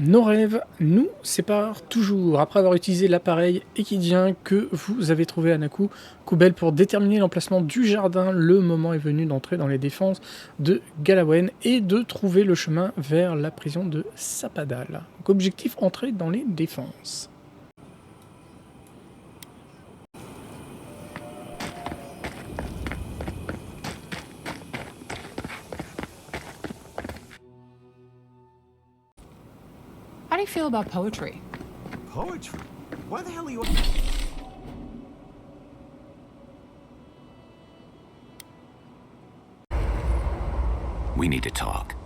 Nos rêves nous séparent toujours. Après avoir utilisé l'appareil équidien que vous avez trouvé à Naku, Koubel pour déterminer l'emplacement du jardin, le moment est venu d'entrer dans les défenses de Galawen et de trouver le chemin vers la prison de Sapadal. Donc objectif, entrer dans les défenses. How do you feel about poetry? Poetry? Why the hell are you... We need to talk.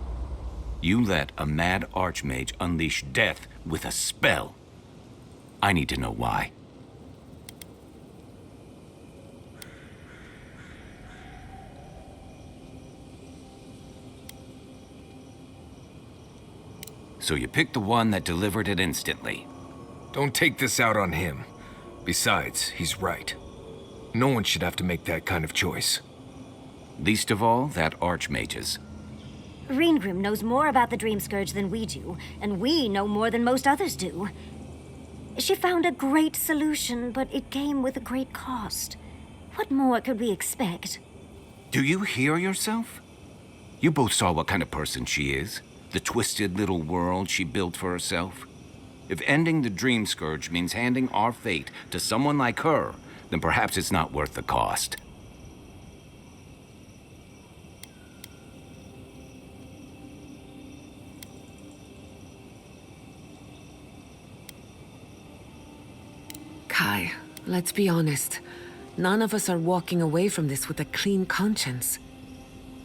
You let a mad archmage unleash death with a spell. I need to know why. So you picked the one that delivered it instantly. Don't take this out on him. Besides, he's right. No one should have to make that kind of choice. Least of all, that archmage's. Reengrim knows more about the Dream Scourge than we do, and we know more than most others do. She found a great solution, but it came with a great cost. What more could we expect? Do you hear yourself? You both saw what kind of person she is. The twisted little world she built for herself. If ending the Dream Scourge means handing our fate to someone like her, then perhaps it's not worth the cost. Kai, let's be honest. None of us are walking away from this with a clean conscience.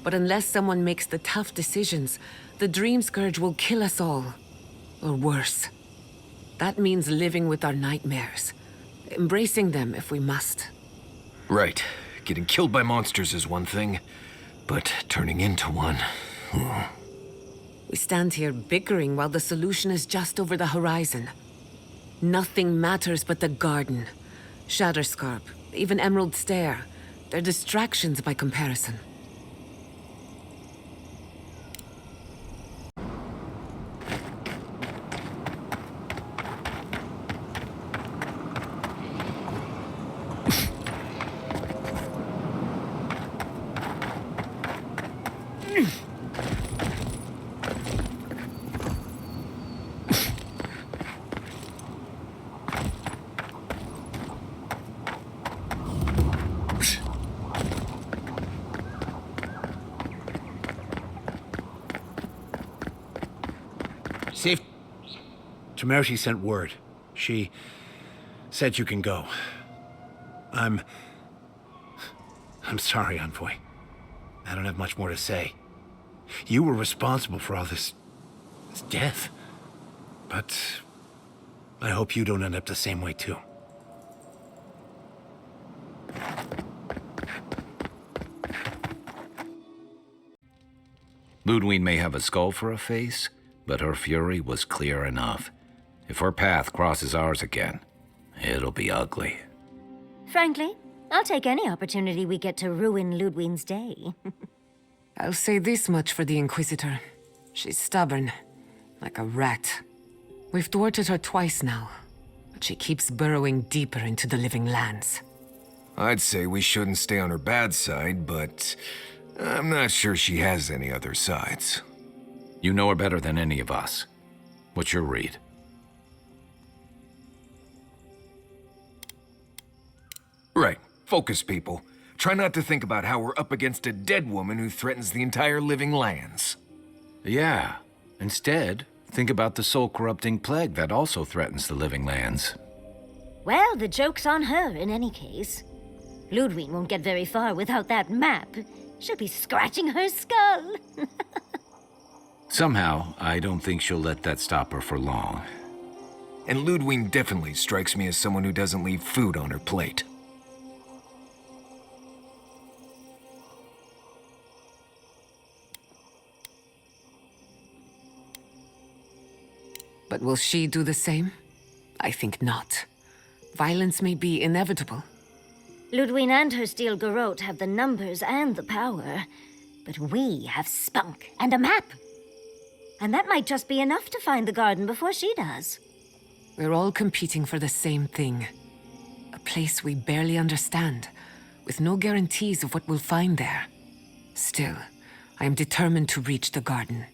But unless someone makes the tough decisions, the Dream Scourge will kill us all. Or worse. That means living with our nightmares. Embracing them if we must. Right. Getting killed by monsters is one thing, but turning into one... We stand here bickering while the solution is just over the horizon. Nothing matters but the garden. Shatterscarp, even Emerald Stair. They're distractions by comparison. Safe. Temerity sent word. She said you can go. I'm sorry, Envoy. I don't have much more to say. You were responsible for all this death. But I hope you don't end up the same way too. Ludwig may have a skull for a face, but her fury was clear enough. If her path crosses ours again, it'll be ugly. Frankly, I'll take any opportunity we get to ruin Ludwig's day. I'll say this much for the Inquisitor. She's stubborn, like a rat. We've thwarted her twice now, but she keeps burrowing deeper into the living lands. I'd say we shouldn't stay on her bad side, but I'm not sure she has any other sides. You know her better than any of us. What's your read? Right. Focus, people. Try not to think about how we're up against a dead woman who threatens the entire living lands. Yeah. Instead, think about the soul-corrupting plague that also threatens the living lands. Well, the joke's on her in any case. Ludwig won't get very far without that map. She'll be scratching her skull. Somehow, I don't think she'll let that stop her for long. And Ludwig definitely strikes me as someone who doesn't leave food on her plate. But will she do the same? I think not. Violence may be inevitable. Ludwig and her steel Garot have the numbers and the power, but we have spunk and a map. And that might just be enough to find the garden before she does. We're all competing for the same thing. A place we barely understand, with no guarantees of what we'll find there. Still, I am determined to reach the garden,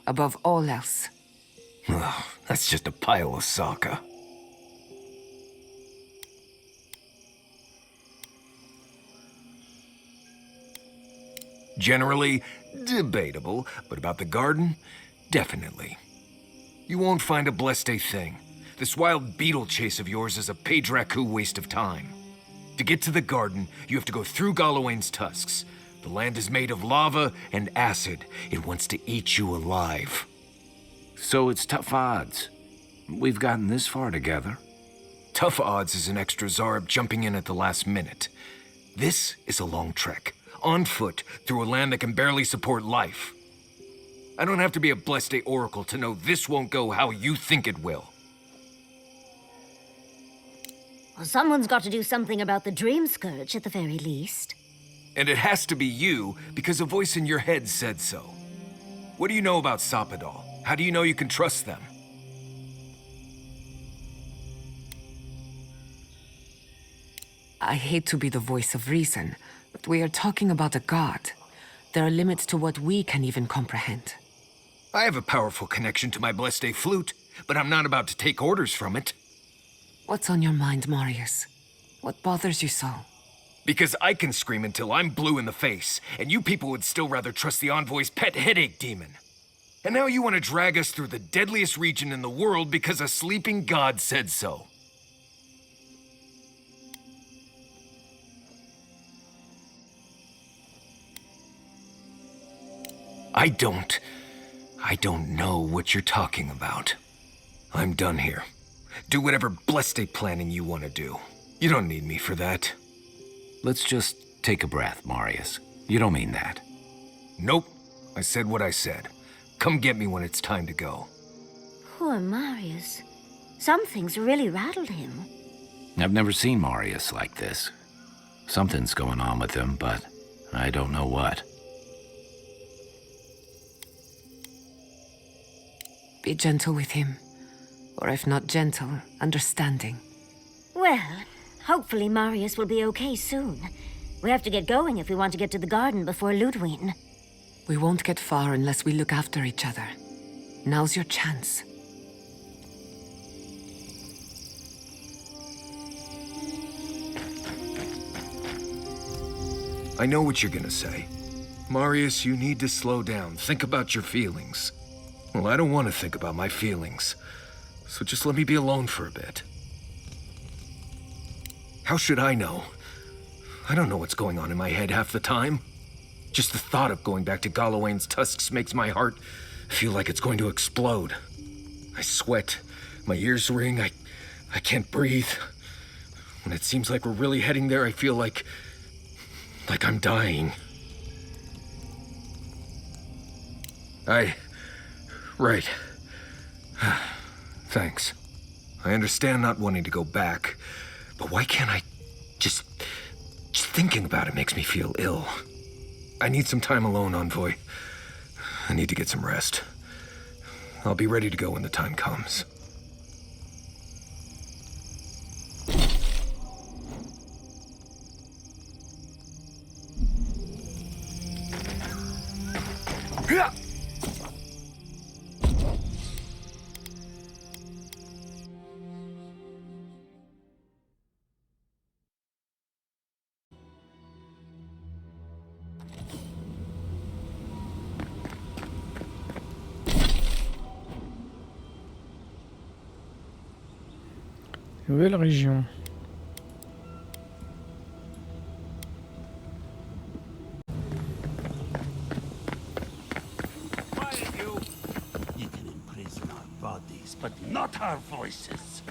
above all else. Oh, that's just a pile of Sokka. Generally, debatable, but about the garden, definitely. You won't find a blessed thing. This wild beetle chase of yours is a Padraku waste of time. To get to the garden, you have to go through Galawain's tusks. The land is made of lava and acid. It wants to eat you alive. So it's tough odds. We've gotten this far together. Tough odds is an extra Zarb jumping in at the last minute. This is a long trek, on foot, through a land that can barely support life. I don't have to be a Blessed Oracle to know this won't go how you think it will. Well, someone's got to do something about the Dream Scourge at the very least. And it has to be you, because a voice in your head said so. What do you know about Soppadal? How do you know you can trust them? I hate to be the voice of reason, but we are talking about a god. There are limits to what we can even comprehend. I have a powerful connection to my Blessed flute, but I'm not about to take orders from it. What's on your mind, Marius? What bothers you so? Because I can scream until I'm blue in the face, and you people would still rather trust the Envoy's pet headache demon. And now you want to drag us through the deadliest region in the world because a sleeping god said so. I don't know what you're talking about. I'm done here. Do whatever Blessed planning you want to do. You don't need me for that. Let's just take a breath, Marius. You don't mean that. Nope. I said what I said. Come get me when it's time to go. Poor Marius. Some things really rattled him. I've never seen Marius like this. Something's going on with him, but I don't know what. Be gentle with him. Or if not gentle, understanding. Well, hopefully Marius will be okay soon. We have to get going if we want to get to the garden before Ludwig. We won't get far unless we look after each other. Now's your chance. I know what you're gonna say. Marius, you need to slow down. Think about your feelings. Well, I don't want to think about my feelings. So just let me be alone for a bit. How should I know? I don't know what's going on in my head half the time. Just the thought of going back to Galawain's tusks makes my heart feel like it's going to explode. I sweat, my ears ring, I can't breathe. When it seems like we're really heading there, I feel like I'm dying. Right. Thanks. I understand not wanting to go back, but why can't I just thinking about it makes me feel ill. I need some time alone, Envoy. I need to get some rest. I'll be ready to go when the time comes. Nouvelle région. Quiet, you! You can imprison our bodies, but not our voices.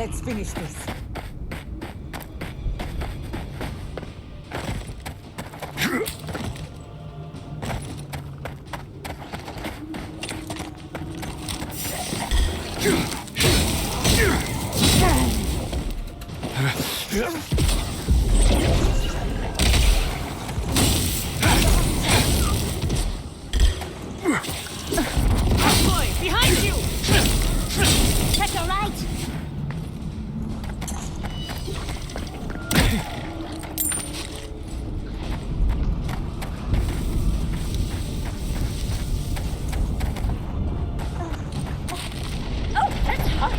Let's finish this. Boy, behind you! Check your right! Oh, that's hot!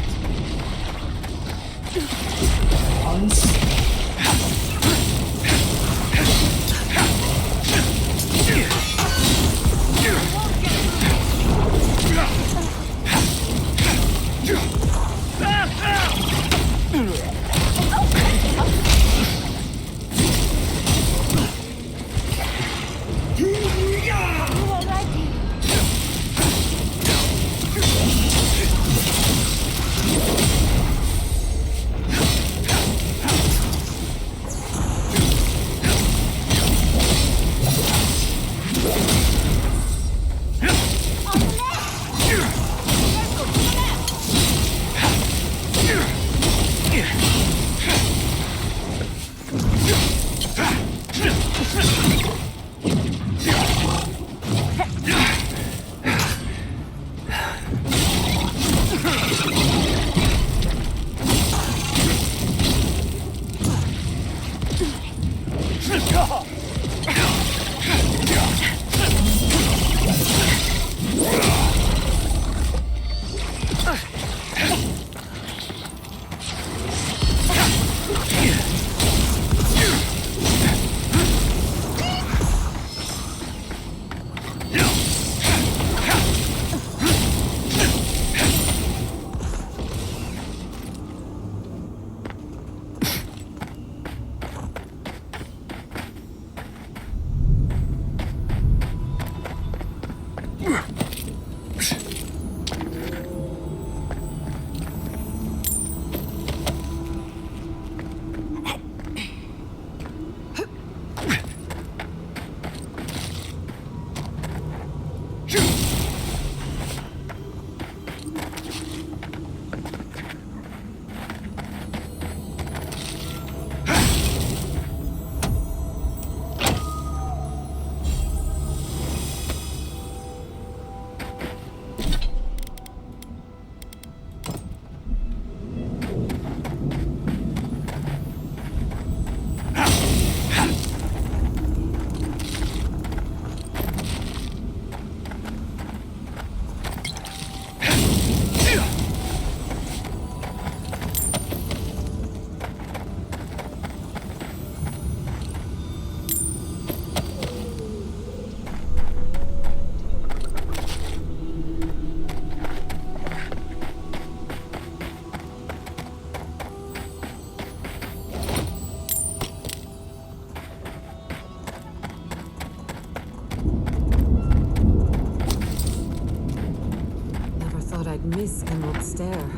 Miss Emerald Stare.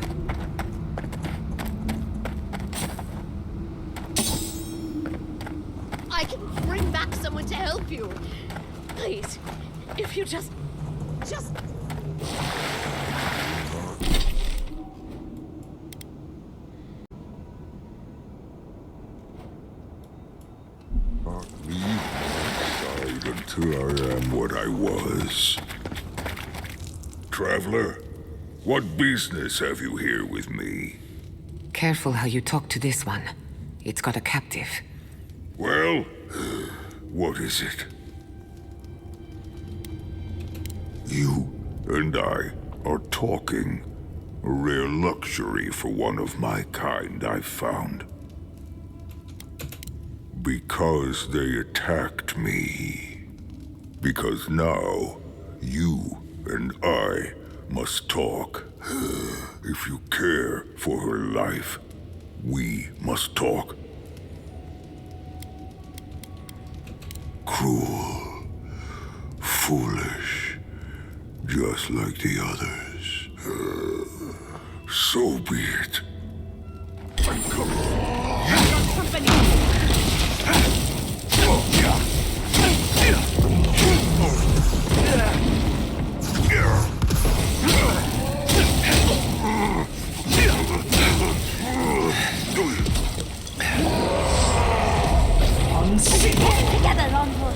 I can bring back someone to help you. Please, if you just... Leave my side until I am what I was. Traveler, what business have you here with me? Careful how you talk to this one. It's got a captive. Well, what is it? You and I are talking. A rare luxury for one of my kind, I've found. Because they attacked me. Because now, you and I must talk. If you care for her life, we must talk. Cruel, foolish, just like the others. So be it. Together, Envoy.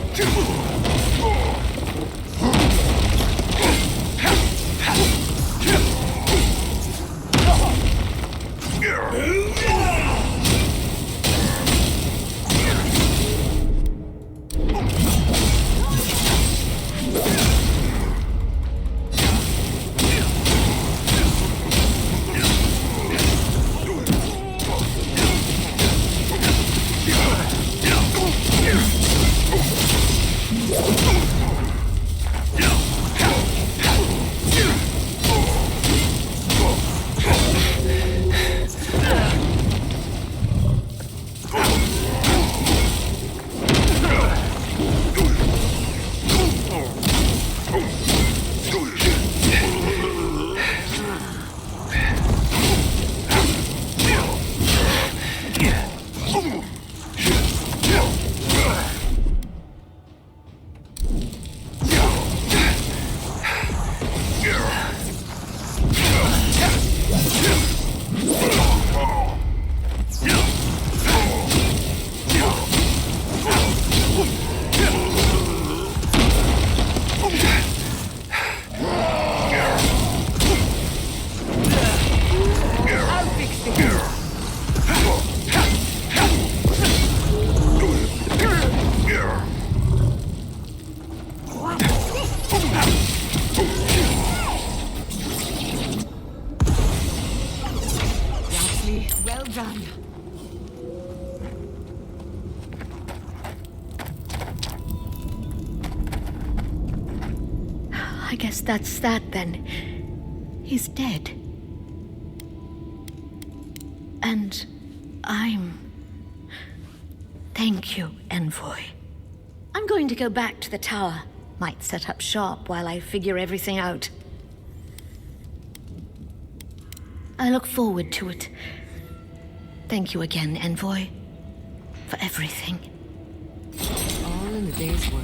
Well done. I guess that's that then. He's dead. And I'm... Thank you, Envoy. I'm going to go back to the tower. Might set up shop while I figure everything out. I look forward to it. Thank you again, Envoy, for everything. All in the day's work.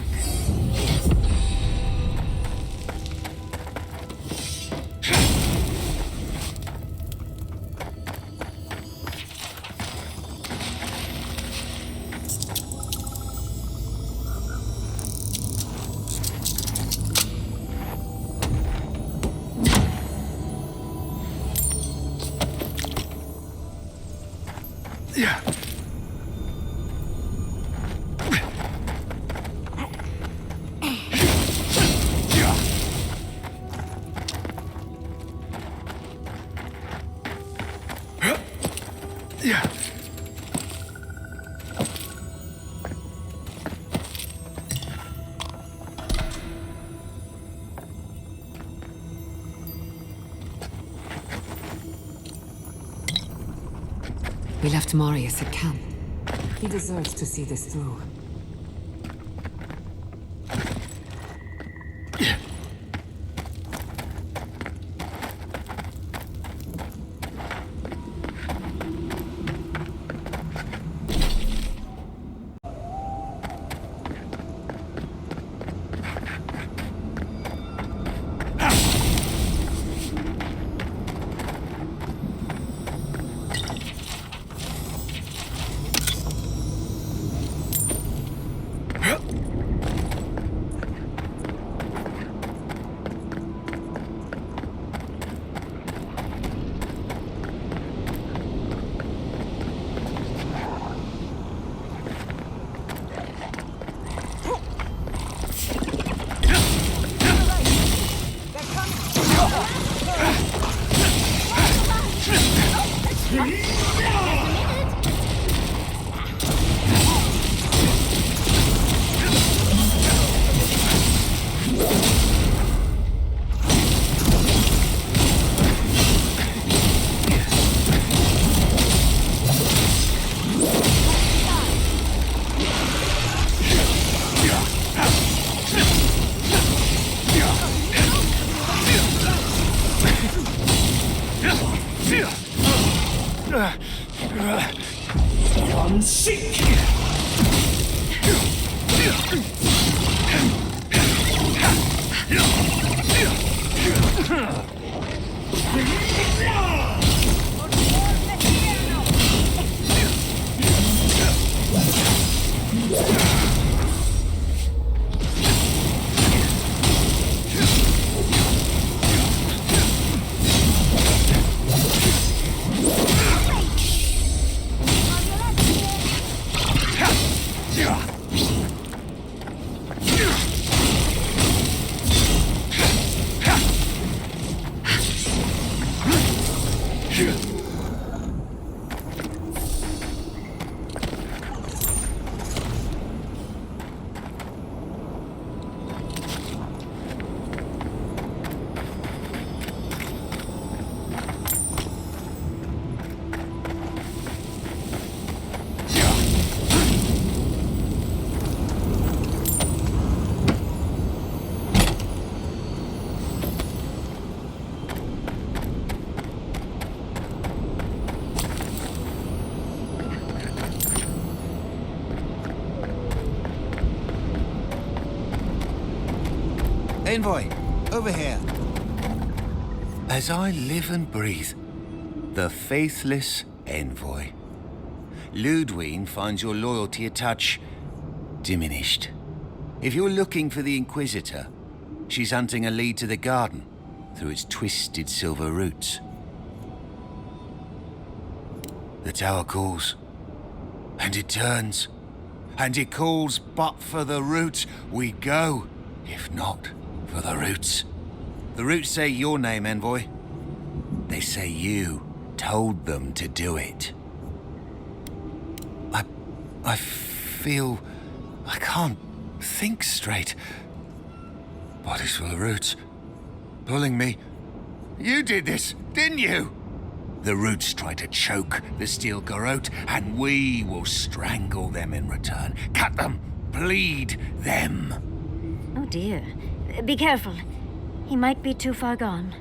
We left Marius at camp. He deserves to see this through. Come seek! Envoy, over here. As I live and breathe, the faithless envoy. Ludwine finds your loyalty a touch diminished. If you're looking for the Inquisitor, she's hunting a lead to the garden through its twisted silver roots. The tower calls, and it turns, and it calls, but for the roots we go, if not for the roots. The roots say your name, Envoy. They say you told them to do it. I feel I can't think straight. Body's full of roots, pulling me. You did this, didn't you? The roots try to choke the steel Garot, and we will strangle them in return. Cut them, bleed them. Oh dear. Be careful. He might be too far gone.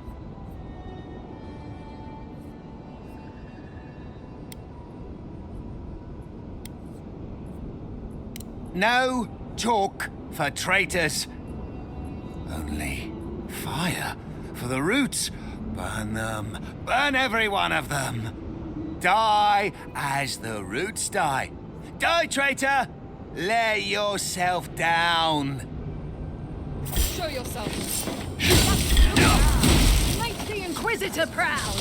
No talk for traitors. Only fire for the roots. Burn them. Burn every one of them. Die as the roots die. Die, traitor! Lay yourself down. Show yourself. Make the Inquisitor proud.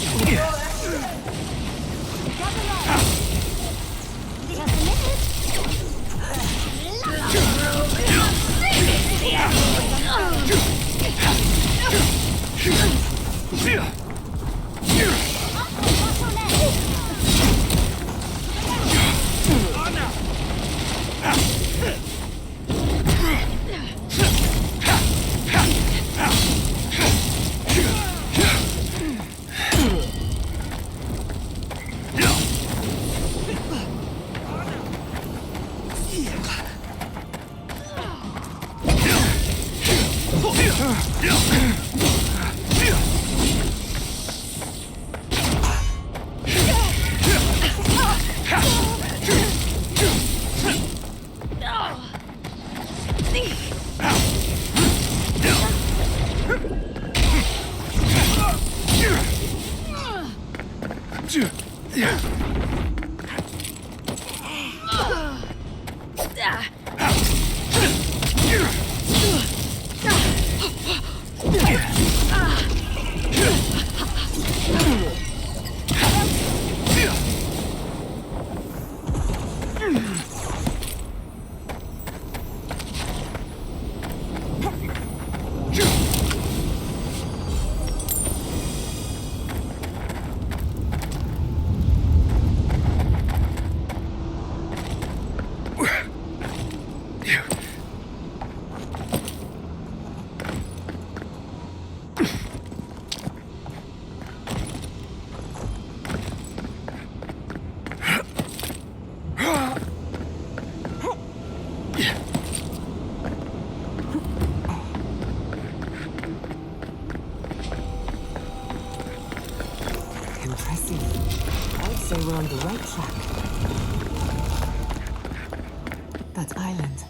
That island.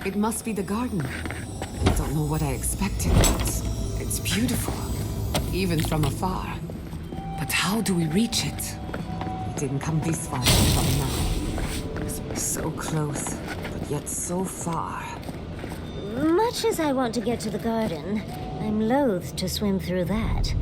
It must be the garden. I don't know what I expected, but it's beautiful. Even from afar. But how do we reach it? We didn't come this far until now. So close, but yet so far. Much as I want to get to the garden, I'm loath to swim through that.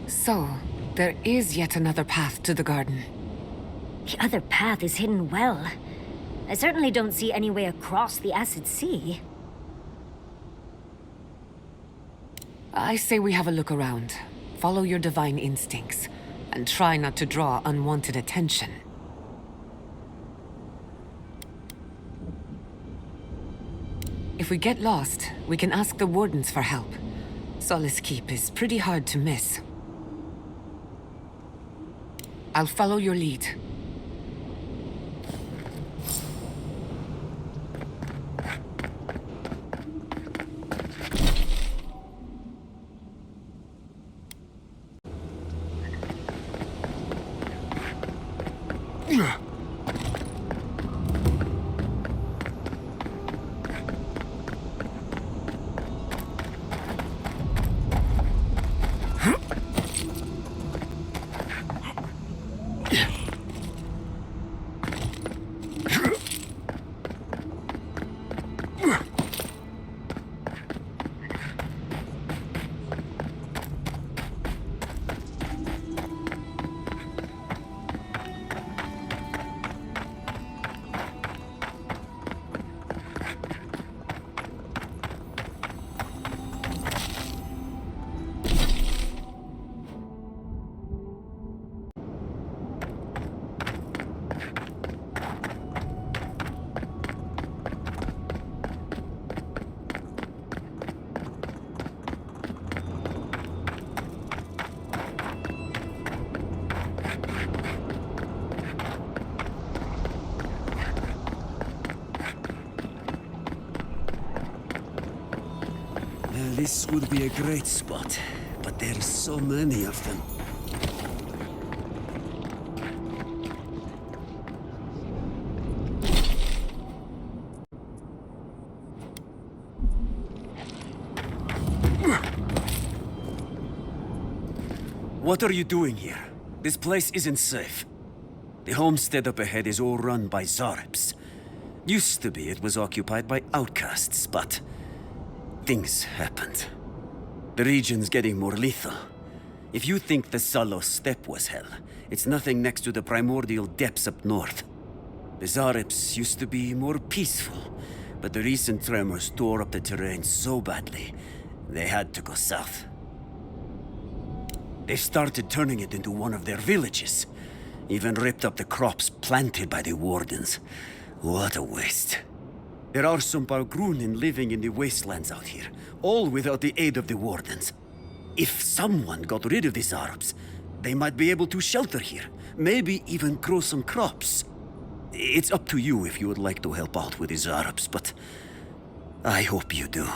So, there is yet another path to the garden. The other path is hidden well. I certainly don't see any way across the acid sea. I say we have a look around. Follow your divine instincts, and try not to draw unwanted attention. If we get lost, we can ask the wardens for help. Solace Keep is pretty hard to miss. I'll follow your lead. This would be a great spot, but there's so many of them. What are you doing here? This place isn't safe. The homestead up ahead is all run by Zarep's. Used to be it was occupied by outcasts, but things happened. The region's getting more lethal. If you think the Salo steppe was hell, it's nothing next to the primordial depths up north. The Zarep's used to be more peaceful, but the recent tremors tore up the terrain so badly, they had to go south. They started turning it into one of their villages. Even ripped up the crops planted by the wardens. What a waste. There are some Balgrunin living in the wastelands out here, all without the aid of the wardens. If someone got rid of these Arabs, they might be able to shelter here, maybe even grow some crops. It's up to you if you would like to help out with these Arabs, but I hope you do.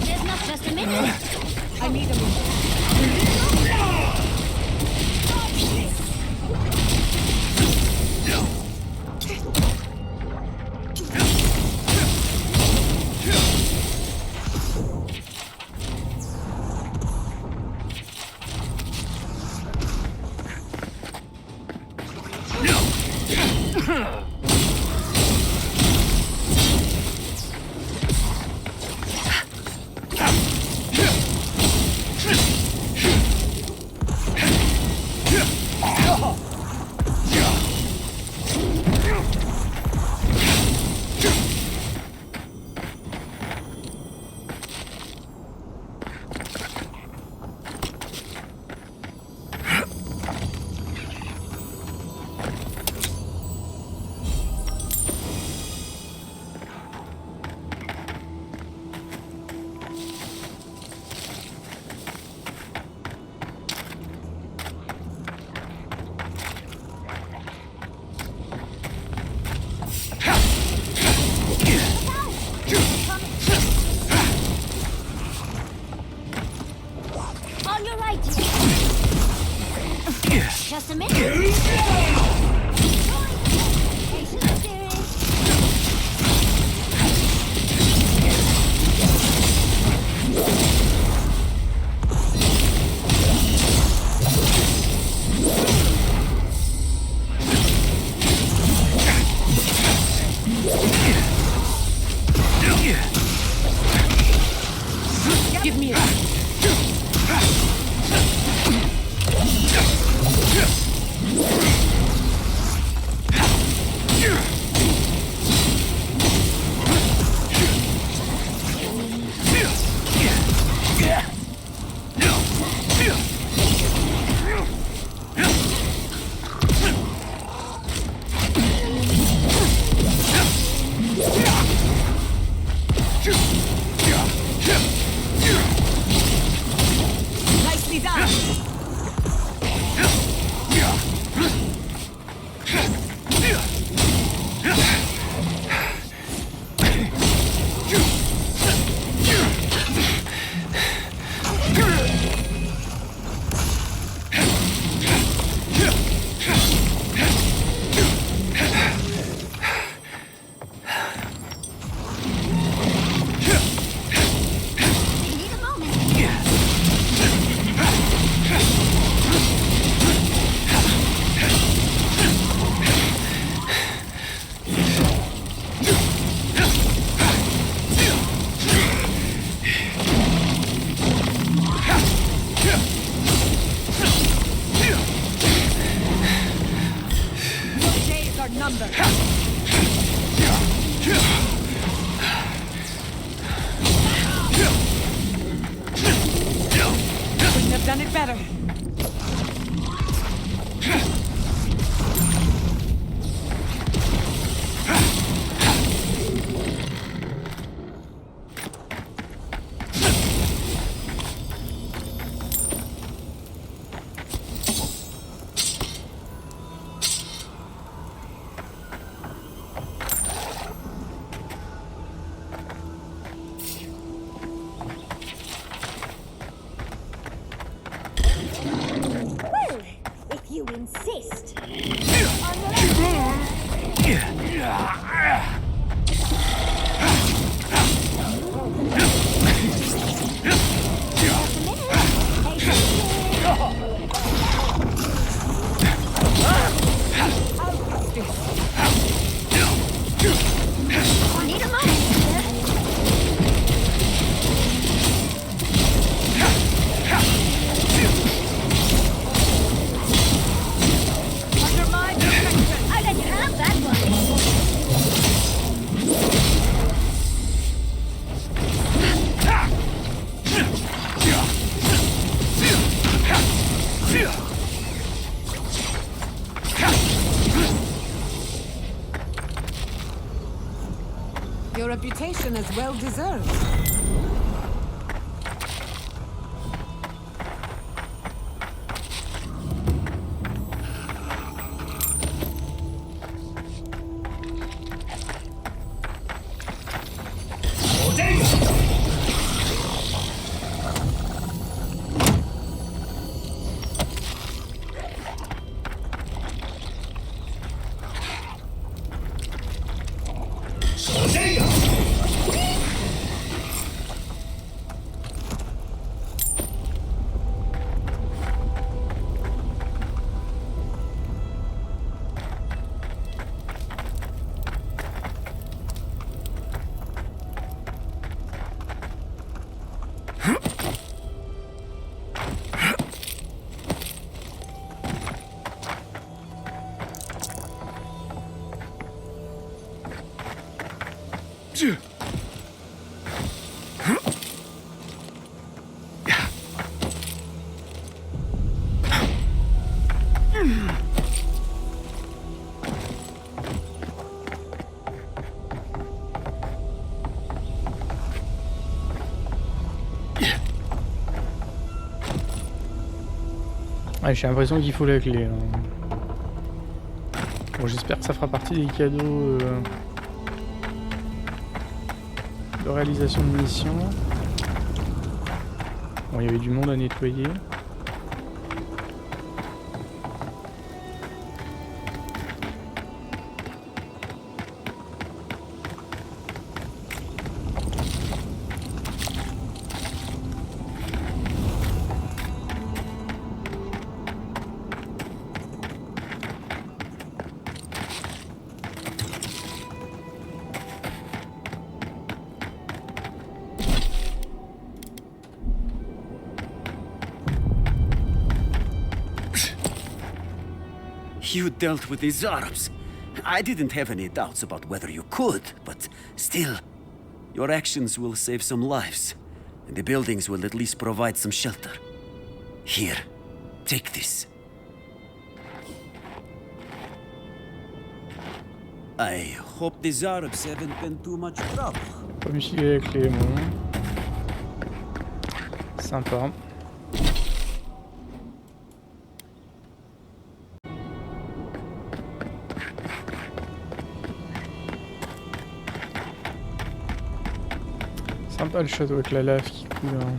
There's not just a minute. I need a minute. Just a minute. Patience, dearest. Give me a... Nicely done. Need a moment. Your days are numbered. Couldn't have done it better. Well, if you insist. Need a moment. Under my protection. I let you have that one. Your reputation is well deserved. Ouais, j'ai l'impression qu'il faut la clé. Hein. Bon, j'espère que ça fera partie des cadeaux de réalisation de mission. Bon, il y avait du monde à nettoyer. You dealt with the Zarabs. I didn't have any doubts about whether you could, but still, your actions will save some lives, and the buildings will at least provide some shelter. Here, take this. I hope the Zarabs haven't been too much trouble. Pas me filer avec les démons. Sympa. Sympa le château avec la lave qui coule. Hein.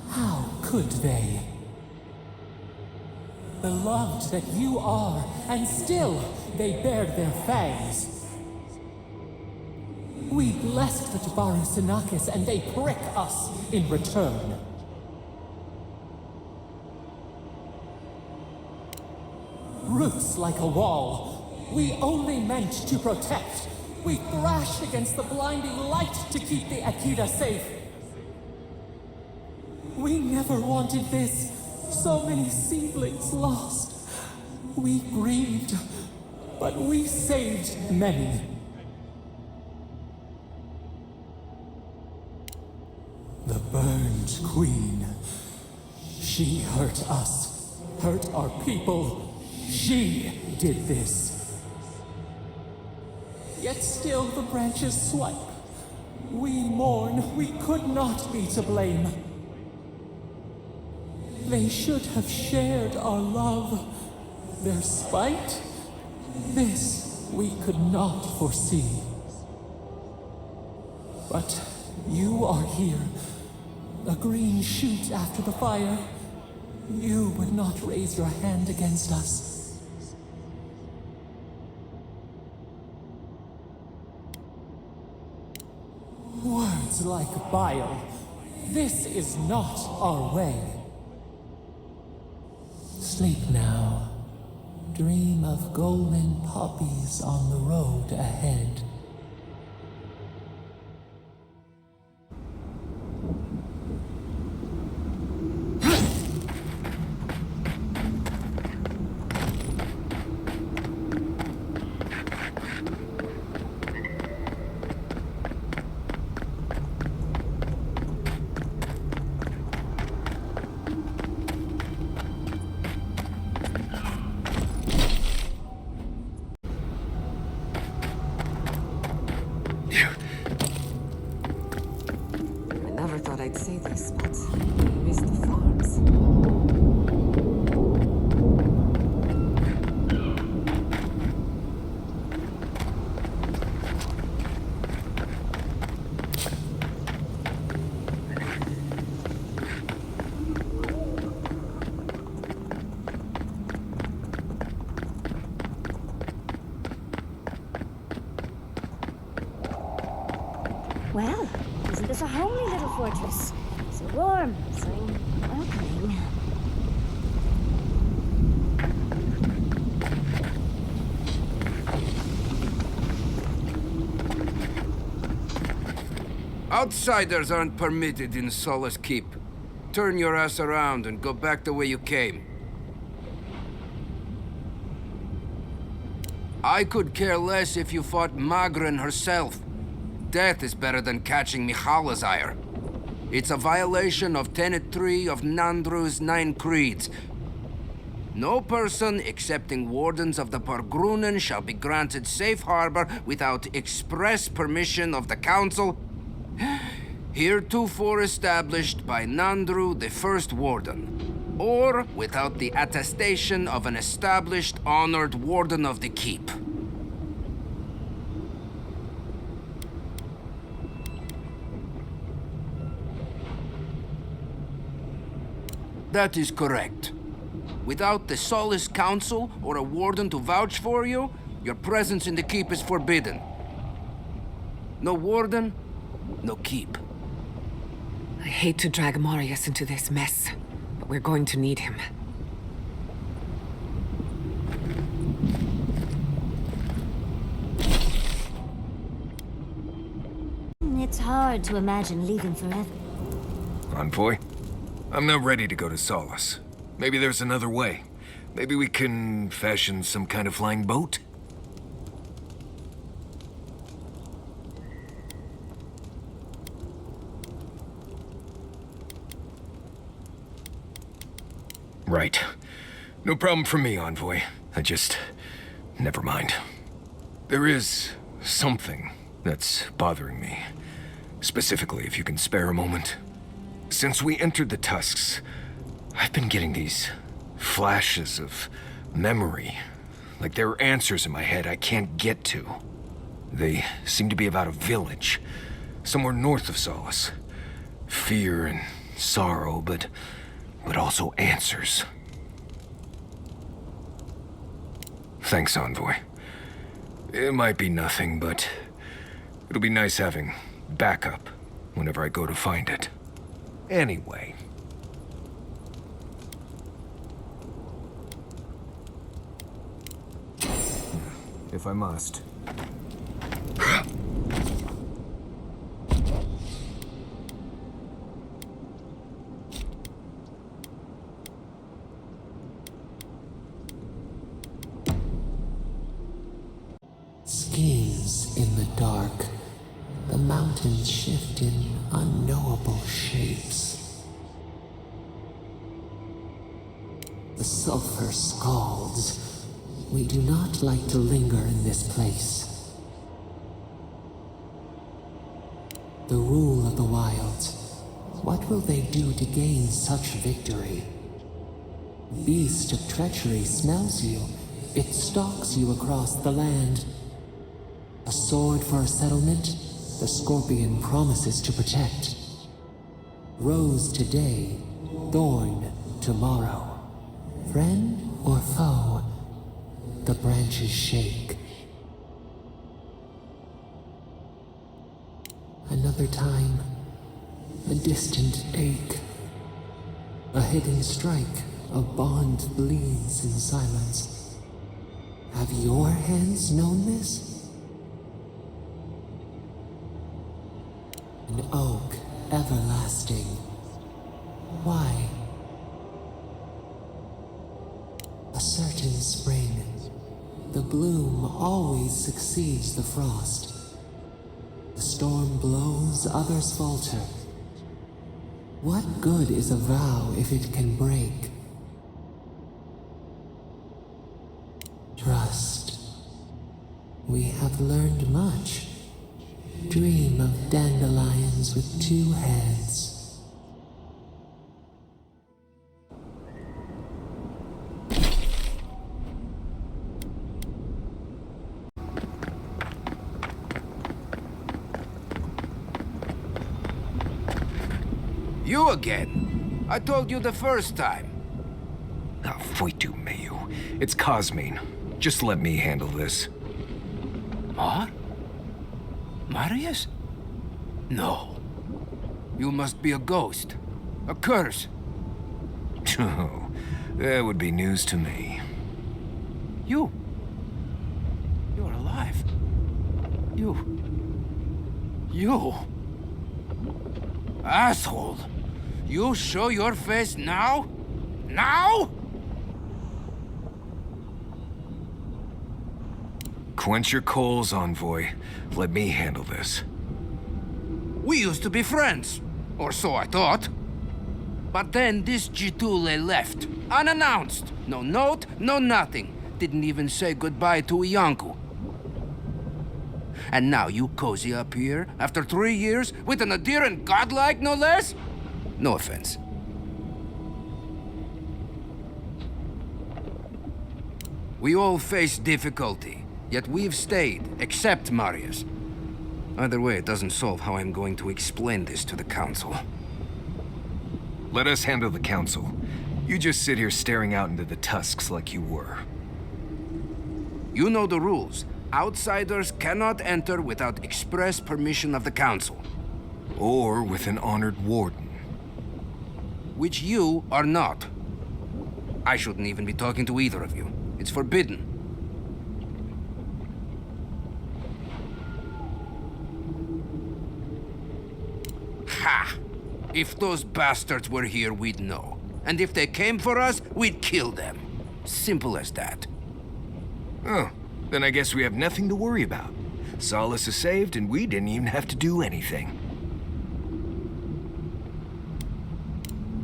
How could they? Beloved that you are, and still they bared their fangs. We blessed the Tabaru Sinakis, and they prick us in return. Roots like a wall, we only meant to protect. We thrashed against the blinding light to keep the Akira safe. We never wanted this. So many seedlings lost. We grieved, but we saved many. The burned queen. She hurt us, hurt our people. She did this. Yet still the branches swipe. We mourn, we could not be to blame. They should have shared our love. Their spite? This we could not foresee. But you are here. A green shoot after the fire. You would not raise your hand against us. Words like bile. This is not our way. Sleep now. Dream of golden poppies on the road ahead. I'd say this, but I miss the farms. Well, isn't this a homely little fortress? So warm, so welcoming. Outsiders aren't permitted in Solace Keep. Turn your ass around and go back the way you came. I could care less if you fought Magren herself. Death is better than catching Michala's ire. It's a violation of Tenet 3 of Nandru's 9 creeds. No person excepting wardens of the Pargrunen shall be granted safe harbor without express permission of the council, heretofore established by Nandru, the first warden, or without the attestation of an established, honored warden of the keep. That is correct. Without the Solace Council or a warden to vouch for you, your presence in the keep is forbidden. No warden, no keep. I hate to drag Marius into this mess, but we're going to need him. hard to imagine leaving forever. Envoy, I'm not ready to go to Solace. Maybe there's another way. Maybe we can fashion some kind of flying boat? Right. No problem for me, Envoy. Never mind. There is something that's bothering me. Specifically, if you can spare a moment. Since we entered the Tusks, I've been getting these flashes of memory. Like there are answers in my head I can't get to. They seem to be about a village, somewhere north of Solace. Fear and sorrow, but also answers. Thanks, Envoy. It might be nothing, but it'll be nice having backup whenever I go to find it. Anyway. If I must. Schemes in the dark. The mountains shift in unknowable shapes. The sulfur scalds. We do not like to linger in this place. The rule of the wilds. What will they do to gain such victory? Beast of treachery smells you. It stalks you across the land. A sword for a settlement, the scorpion promises to protect. Rose today, thorn tomorrow. Friend or foe, the branches shake. Another time, a distant ache. A hidden strike, a bond bleeds in silence. Have your hands known this? An oak, everlasting. Why? A certain spring. The bloom always succeeds the frost. The storm blows, others falter. What good is a vow if it can break? Trust. We have learned much. Dream of dandelions with two heads. You again? I told you the first time. Ah, Voitu Mayu. It's Cosmine. Just let me handle this. Mar? Marius? No. You must be a ghost. A curse. Oh, that would be news to me. You're alive. You... Asshole! You show your face now? Now? Quench your coals, Envoy. Let me handle this. We used to be friends. Or so I thought. But then this Jitule left. Unannounced. No note, no nothing. Didn't even say goodbye to Iancu. And now you cozy up here, after 3 years, with an adherent godlike, no less? No offense. We all face difficulty, yet we've stayed, except Marius. Either way, it doesn't solve how I'm going to explain this to the Council. Let us handle the Council. You just sit here staring out into the tusks like you were. You know the rules. Outsiders cannot enter without express permission of the Council. Or with an honored warden. Which you are not. I shouldn't even be talking to either of you. It's forbidden. If those bastards were here, we'd know. And if they came for us, we'd kill them. Simple as that. Oh, then I guess we have nothing to worry about. Solace is saved, and we didn't even have to do anything.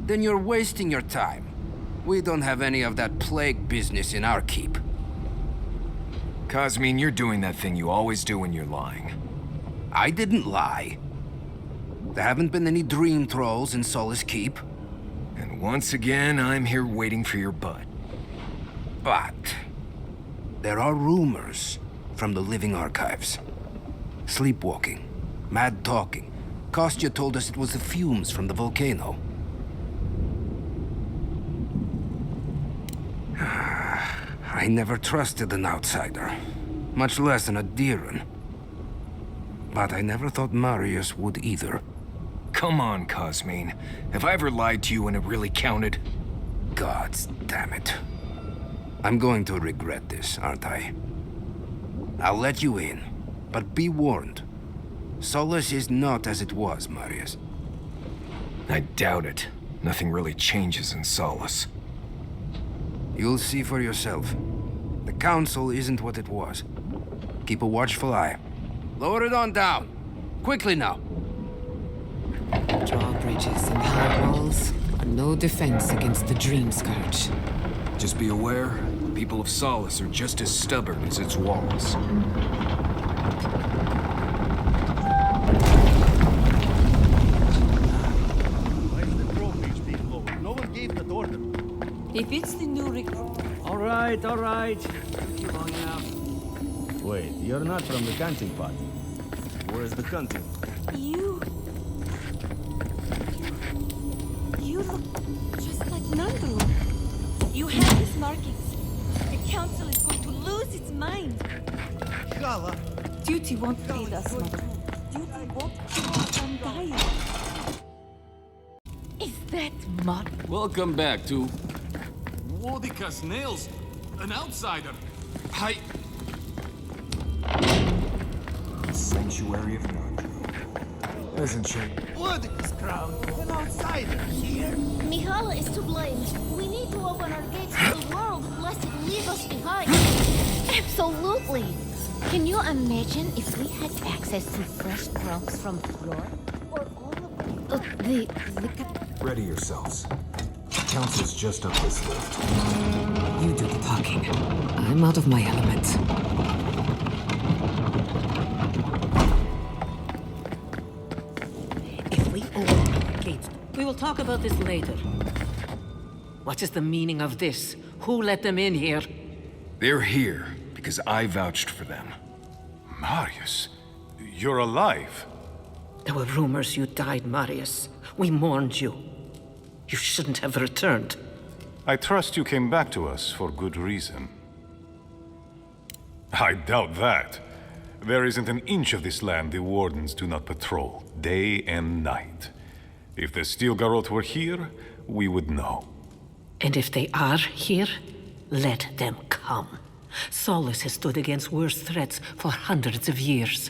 Then you're wasting your time. We don't have any of that plague business in our keep. Cosmine, you're doing that thing you always do when you're lying. I didn't lie. There haven't been any dream trolls in Solace Keep. And once again, I'm here waiting for your butt. But there are rumors from the living archives. Sleepwalking, mad talking. Kostya told us it was the fumes from the volcano. I never trusted an outsider, much less an Adiran. But I never thought Marius would either. Come on, Cosmine. Have I ever lied to you when it really counted? Gods damn it. I'm going to regret this, aren't I? I'll let you in, but be warned. Solace is not as it was, Marius. I doubt it. Nothing really changes in Solace. You'll see for yourself. The Council isn't what it was. Keep a watchful eye. Lower it on down. Quickly now. Drawbridges and high walls are no defense against the Dream Scourge. Just be aware, the people of Solace are just as stubborn as its walls. Why is the drawbridge being lowered? No one gave that order. If it's the new recruit... All right. Took you long enough. Wait, you're not from the canting pot. Where's the canting? You look just like Nandru. You have his markings. The council is going to lose its mind. Gala. Duty won't feed us, Mother. Duty won't keep us from dying. Is that Mark? Welcome back to... Wodica's nails. An outsider. Sanctuary of Nandru. Isn't she? Wodica's crown. An outsider here. Mihala is to blame. We need to open our gates to the world, lest it leave us behind. Absolutely. Can you imagine if we had access to fresh grunks from Flora? Or all of the Ready yourselves. The council's just up this lift. You do the talking. I'm out of my element. If we open our gates, we will talk about this later. What is the meaning of this? Who let them in here? They're here because I vouched for them. Marius, you're alive. There were rumors you died, Marius. We mourned you. You shouldn't have returned. I trust you came back to us for good reason. I doubt that. There isn't an inch of this land the Wardens do not patrol, day and night. If the Steel Garot were here, we would know. And if they are here, let them come. Solace has stood against worse threats for hundreds of years.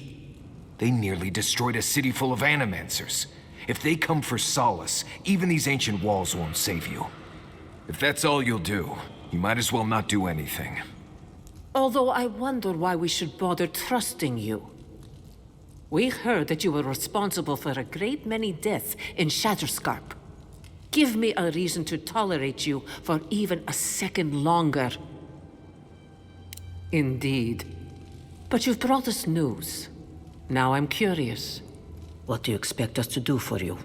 They nearly destroyed a city full of animancers. If they come for Solace, even these ancient walls won't save you. If that's all you'll do, you might as well not do anything. Although I wonder why we should bother trusting you. We heard that you were responsible for a great many deaths in Shatterscarp. Give me a reason to tolerate you for even a second longer. Indeed. But you've brought us news. Now I'm curious. What do you expect us to do for you?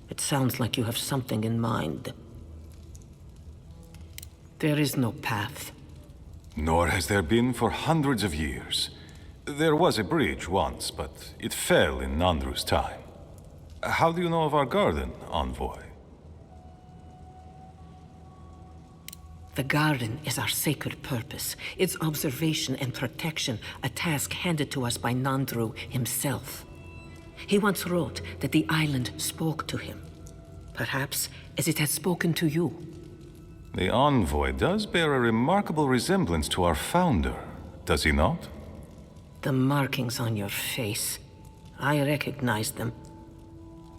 It sounds like you have something in mind. There is no path. Nor has there been for hundreds of years. There was a bridge once, but it fell in Nandru's time. How do you know of our garden, Envoy? The garden is our sacred purpose. Its observation and protection, a task handed to us by Nandru himself. He once wrote that the island spoke to him. Perhaps as it has spoken to you. The Envoy does bear a remarkable resemblance to our founder, does he not? The markings on your face. I recognize them.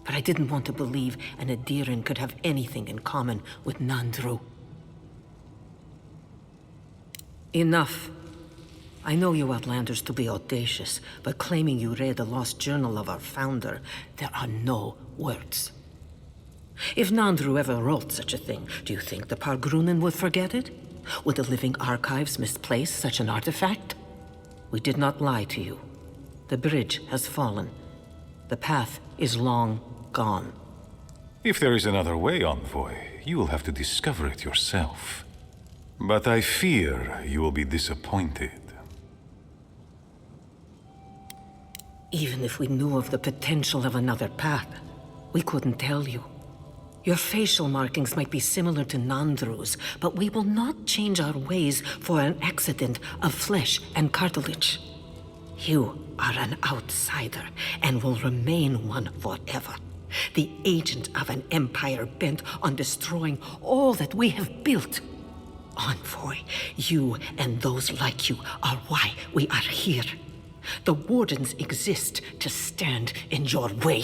but I didn't want to believe an Adiran could have anything in common with Nandru. Enough. I know you Outlanders to be audacious, but claiming you read the lost journal of our founder, there are no words. If Nandru ever wrote such a thing, do you think the Pargrunen would forget it? Would the living archives misplace such an artifact? We did not lie to you. The bridge has fallen. The path is long gone. If there is another way, Envoy, you will have to discover it yourself. But I fear you will be disappointed. Even if we knew of the potential of another path, we couldn't tell you. Your facial markings might be similar to Nandru's, but we will not change our ways for an accident of flesh and cartilage. You are an outsider and will remain one forever. The agent of an empire bent on destroying all that we have built. Envoy, you and those like you are why we are here. The Wardens exist to stand in your way.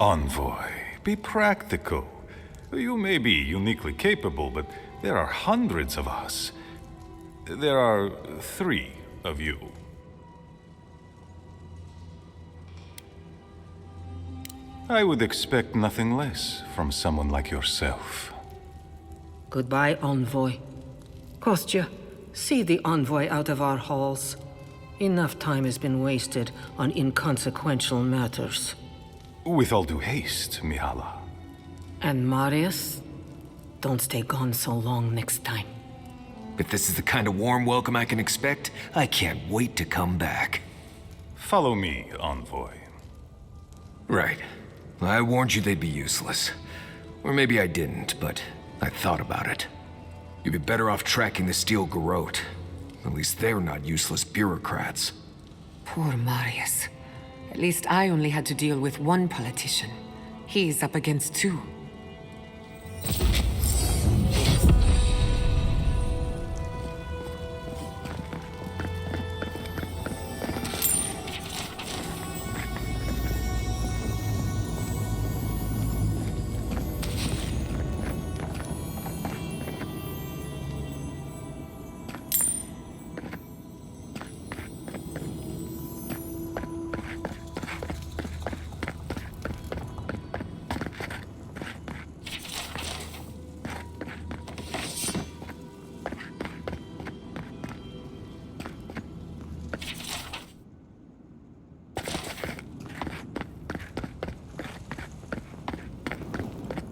Envoy, be practical. You may be uniquely capable, but there are hundreds of us. There are 3 of you. I would expect nothing less from someone like yourself. Goodbye, Envoy. Kostya, see the Envoy out of our halls. Enough time has been wasted on inconsequential matters. With all due haste, Mihala. And Marius, don't stay gone so long next time. If this is the kind of warm welcome I can expect, I can't wait to come back. Follow me, Envoy. Right. I warned you they'd be useless. Or maybe I didn't, but I thought about it. You'd be better off tracking the Steel Garot. At least they're not useless bureaucrats. Poor Marius. At least I only had to deal with one politician. He's up against 2.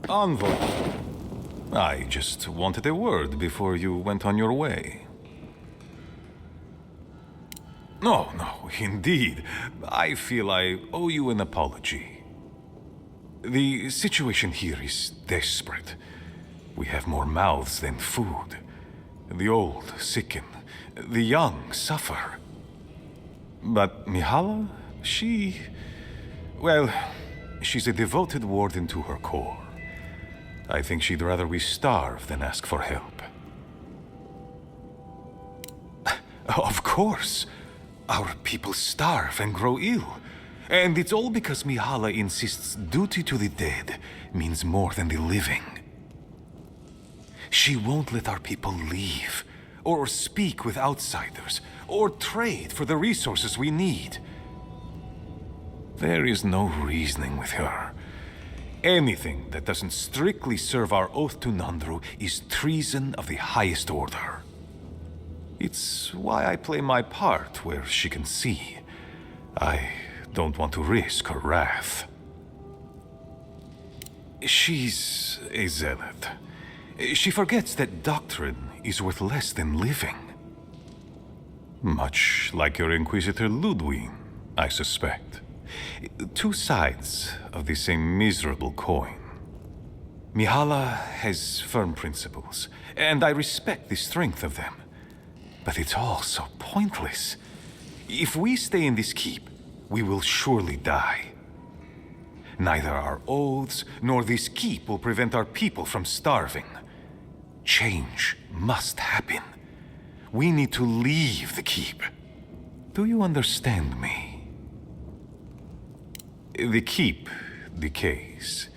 Envoy, I just wanted a word before you went on your way. No, indeed. I feel I owe you an apology. The situation here is desperate. We have more mouths than food. The old sicken, the young suffer. But Mihala, well, she's a devoted warden to her core. I think she'd rather we starve than ask for help. Of course. Our people starve and grow ill. And it's all because Mihala insists duty to the dead means more than the living. She won't let our people leave, or speak with outsiders, or trade for the resources we need. There is no reasoning with her. Anything that doesn't strictly serve our oath to Nandru is treason of the highest order. It's why I play my part where she can see. I don't want to risk her wrath. She's a zealot. She forgets that doctrine is worth less than living. Much like your Inquisitor Ludwig, I suspect. 2 sides of the same miserable coin. Mihala has firm principles, and I respect the strength of them. But it's all so pointless. If we stay in this keep, we will surely die. Neither our oaths nor this keep will prevent our people from starving. Change must happen. We need to leave the keep. Do you understand me? The keep decays,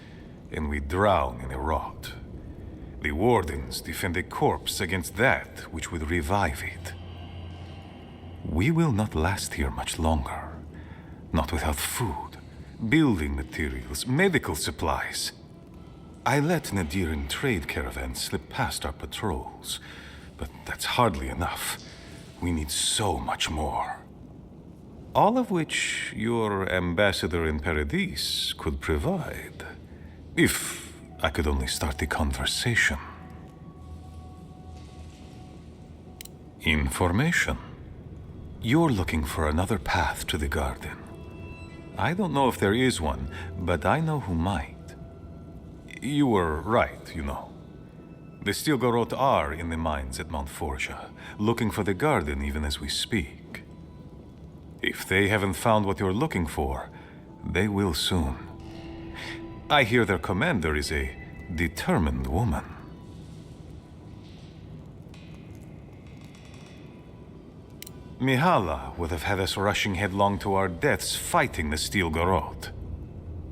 and we drown in a rot. The wardens defend a corpse against that which would revive it. We will not last here much longer. Not without food, building materials, medical supplies. I let Nadiran trade caravans slip past our patrols, but that's hardly enough. We need so much more. All of which your ambassador in Paradis could provide. If I could only start the conversation. Information. You're looking for another path to the garden. I don't know if there is one, but I know who might. You were right, you know. The steel Garot are in the mines at Mount Forja, looking for the garden even as we speak. If they haven't found what you're looking for, they will soon. I hear their commander is a determined woman. Mihala would have had us rushing headlong to our deaths fighting the steel Garot.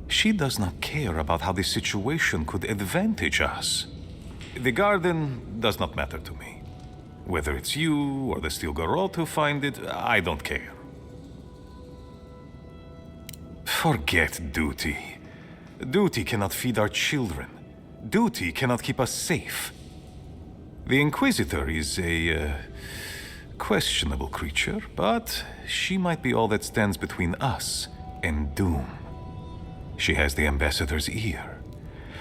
She does not care about how the situation could advantage us. The garden does not matter to me. Whether it's you or the steel Garot who find it, I don't care. Forget duty. Duty cannot feed our children. Duty cannot keep us safe. The Inquisitor is a questionable creature, but she might be all that stands between us and doom. She has the ambassador's ear.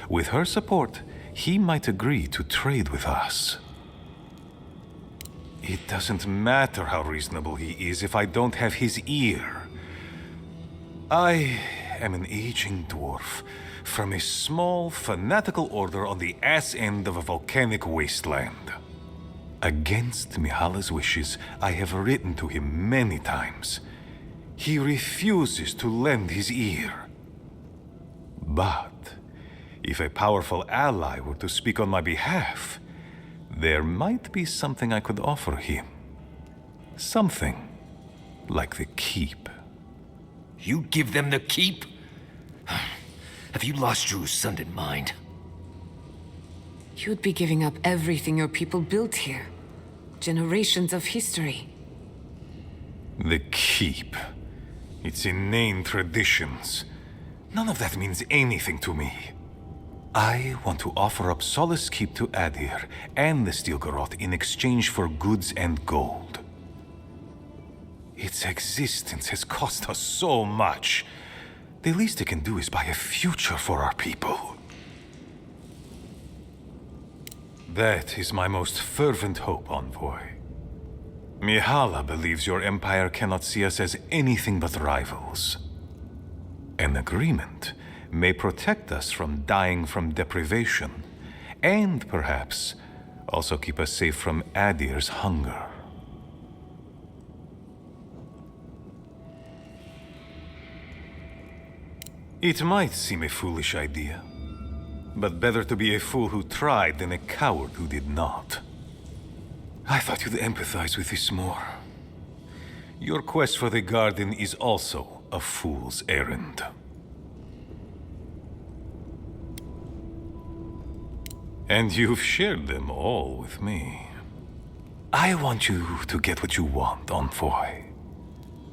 With her support, he might agree to trade with us. It doesn't matter how reasonable he is if I don't have his ear. I am an aging dwarf from a small, fanatical order on the ass end of a volcanic wasteland. Against Mihala's wishes, I have written to him many times. He refuses to lend his ear. But if a powerful ally were to speak on my behalf, there might be something I could offer him. Something like the keep. You give them the keep? Have you lost your Sundan mind? You'd be giving up everything your people built here. Generations of history. The keep. Its inane traditions. None of that means anything to me. I want to offer up Solace Keep to Adir and the Steel Garot in exchange for goods and gold. Its existence has cost us so much. The least it can do is buy a future for our people. That is my most fervent hope, Envoy. Mihala believes your empire cannot see us as anything but rivals. An agreement may protect us from dying from deprivation, and perhaps also keep us safe from Adir's hunger. It might seem a foolish idea, but better to be a fool who tried than a coward who did not. I thought you'd empathize with this more. Your quest for the garden is also a fool's errand. And you've shared them all with me. I want you to get what you want, Envoy.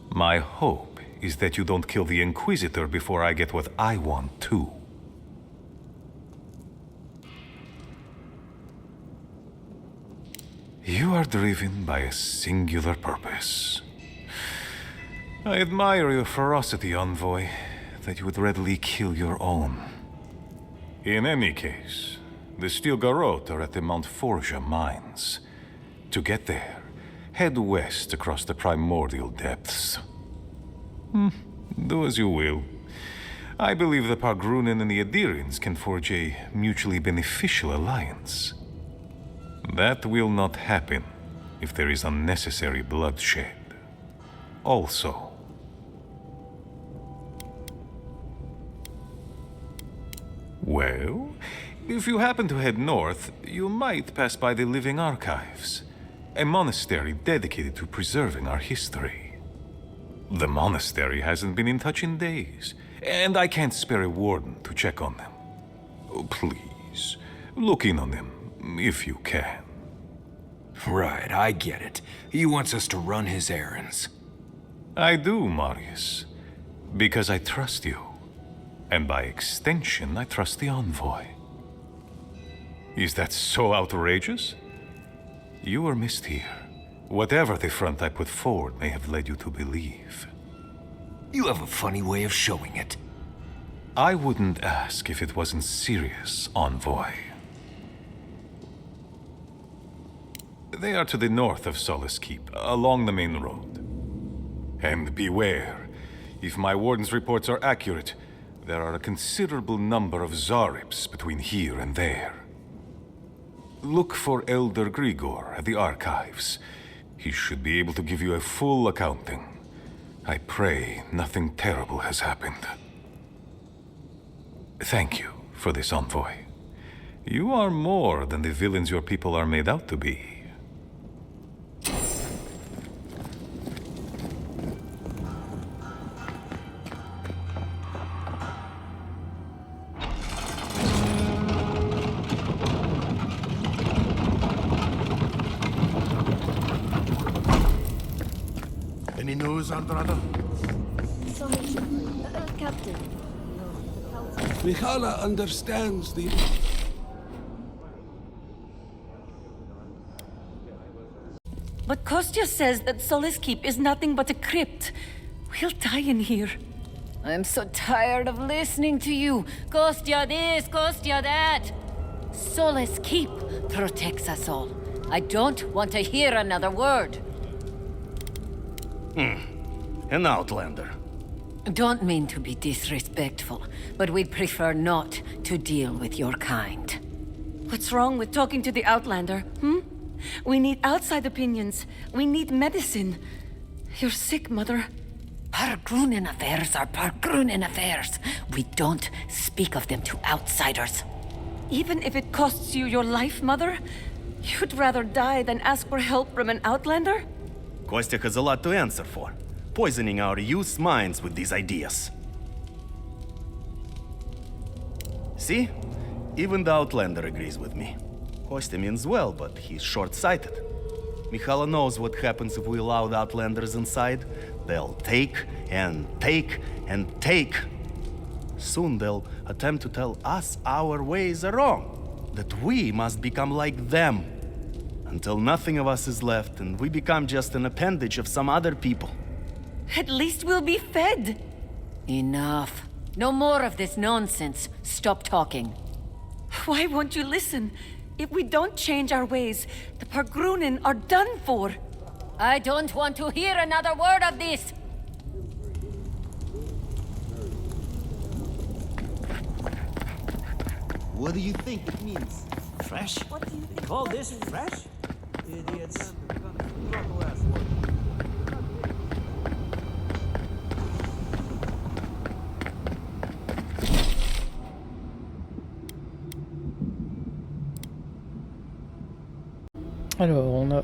My hope is that you don't kill the Inquisitor before I get what I want too. You are driven by a singular purpose. I admire your ferocity, Envoy, that you would readily kill your own. In any case, the Steel Garot are at the Mount Forja mines. To get there, head west across the primordial depths. Do as you will. I believe the Pargrunen and the Adirians can forge a mutually beneficial alliance. That will not happen if there is unnecessary bloodshed. Also, well, if you happen to head north, you might pass by the living archives. a monastery dedicated to preserving our history. The monastery hasn't been in touch in days, and I can't spare a warden to check on them. Oh, please, look in on them, if you can. Right, I get it. He wants us to run his errands. I do, Marius, because I trust you. And by extension, I trust the envoy. Is that so outrageous? You were missed here. Whatever the front I put forward may have led you to believe. You have a funny way of showing it. I wouldn't ask if it wasn't serious, envoy. They are to the north of Solace Keep, along the main road. And beware, if my warden's reports are accurate, there are a considerable number of Zaribs between here and there. Look for Elder Grigor at the archives. He should be able to give you a full accounting. I pray nothing terrible has happened. Thank you for this, envoy. You are more than the villains your people are made out to be. Any news, Andrada? Captain. Mihala understands the... But Kostya says that Solace Keep is nothing but a crypt. We'll die in here. I'm so tired of listening to you. Kostya this, Kostya that. Solace Keep protects us all. I don't want to hear another word. An outlander. Don't mean to be disrespectful, but we'd prefer not to deal with your kind. What's wrong with talking to the Outlander, We need outside opinions. We need medicine. You're sick, Mother. Pargrunen affairs are Pargrunen affairs. We don't speak of them to outsiders. Even if it costs you your life, Mother? You'd rather die than ask for help from an Outlander? Kostya has a lot to answer for, poisoning our youth's minds with these ideas. See? Even the Outlander agrees with me. Kostya means well, but he's short-sighted. Mihala knows what happens if we allow the Outlanders inside. They'll take and take and take. Soon they'll attempt to tell us our ways are wrong, that we must become like them, until nothing of us is left and we become just an appendage of some other people. At least we'll be fed. Enough. No more of this nonsense. Stop talking. Why won't you listen? If we don't change our ways, the Pargrunen are done for. I don't want to hear another word of this. What do you think it means? Fresh? What do you think? Call this fresh? Idiots. Alors, on a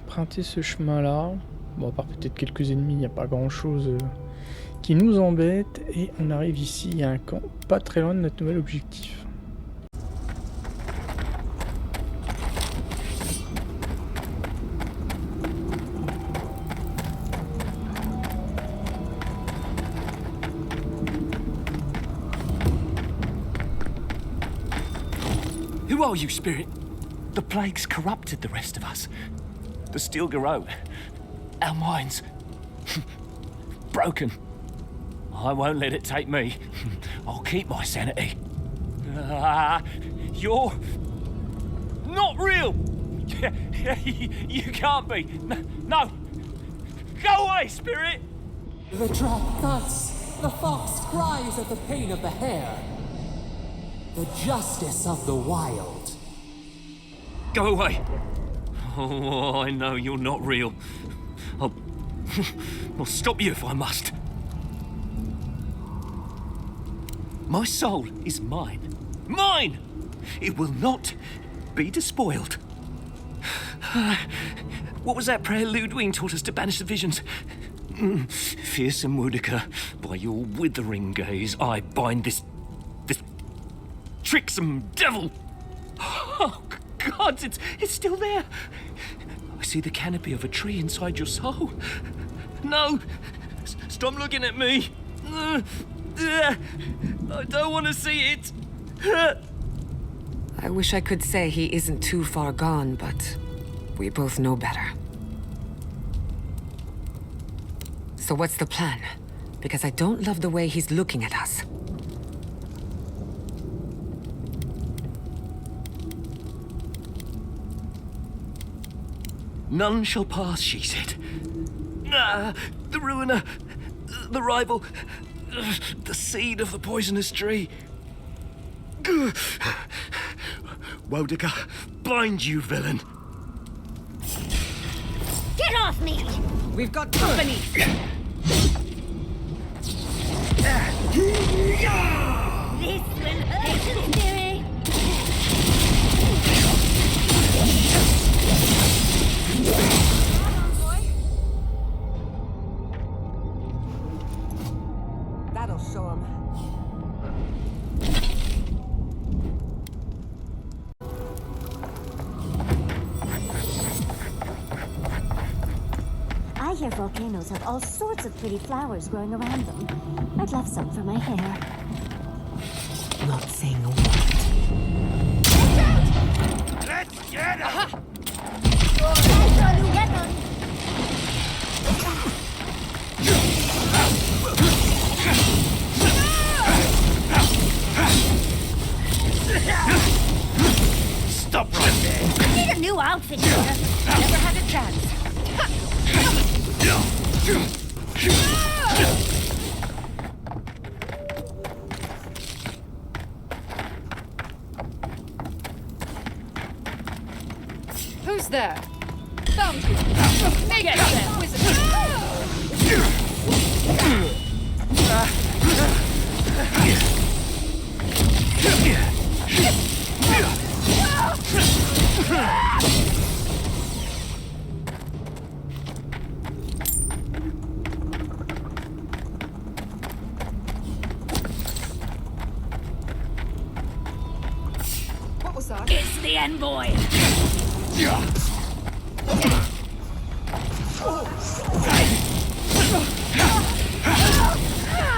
emprunté ce chemin-là. Bon, à part peut-être quelques ennemis, il n'y a pas grand-chose qui nous embête. Et on arrive ici, il y a un camp pas très loin de notre nouvel objectif. Who are you, Spirit? The plague's corrupted the rest of us. The steel Garot. Our minds. Broken. I won't let it take me. I'll keep my sanity. You're... not real! You can't be. No! Go away, Spirit! The trap thuds. The fox cries at the pain of the hare. The justice of the wild. Go away! Oh, I know you're not real. I'll stop you if I must. My soul is mine. Mine! It will not be despoiled. What was that prayer Ludwig taught us to banish the visions? Fearsome Woodica, by your withering gaze, I bind this tricksome devil. Oh, God, it's still there. I see the canopy of a tree inside your soul. No, stop looking at me. I don't want to see it. I wish I could say he isn't too far gone, but we both know better. So what's the plan? Because I don't love the way he's looking at us. None shall pass, she said. The ruiner, the rival, the seed of the poisonous tree. Woedica, bind you, villain. Get off me! We've got company! This will hurt, Spirit! That'll show him. I hear volcanoes have all sorts of pretty flowers growing around them. I'd love some for my hair. Not saying a word. Let's get him! Stop right there! I need a new outfit here. Never had a chance. Who's there? Found you. Get there, wizard. What was that? It's the envoy.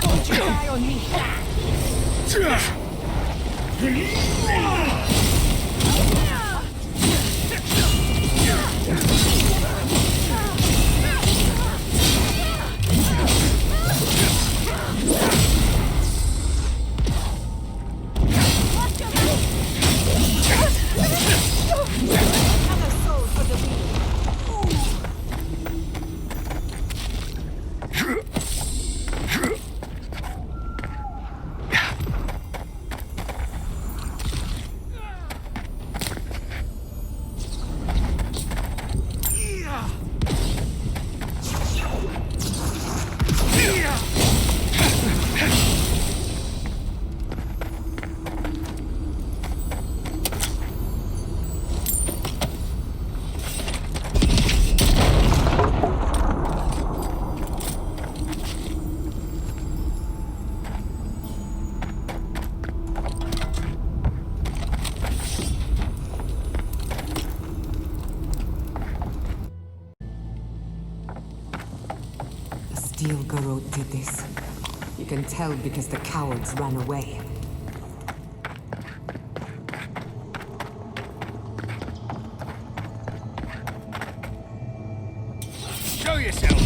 Don't you die on me. Steel Garot did this. You can tell because the cowards ran away. Show yourself!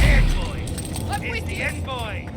Envoy! It's the envoy!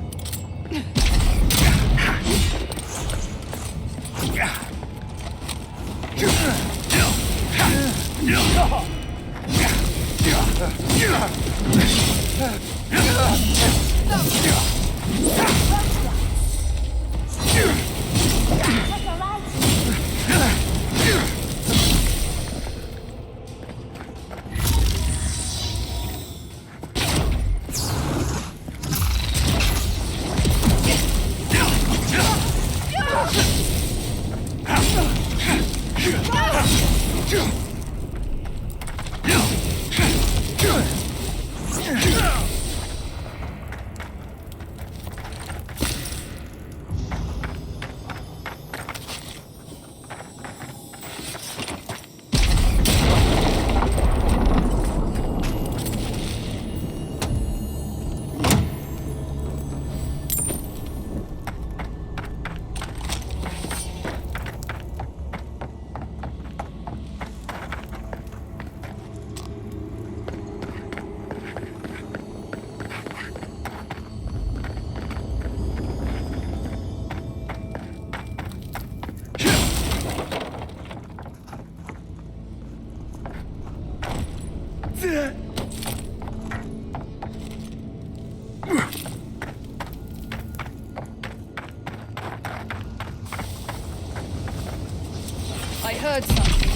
heard something.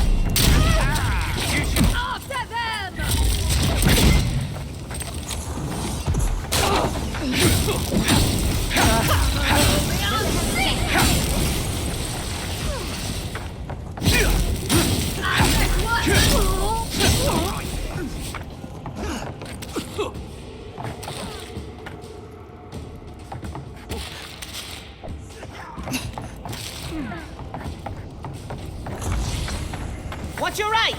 After them! Watch your right!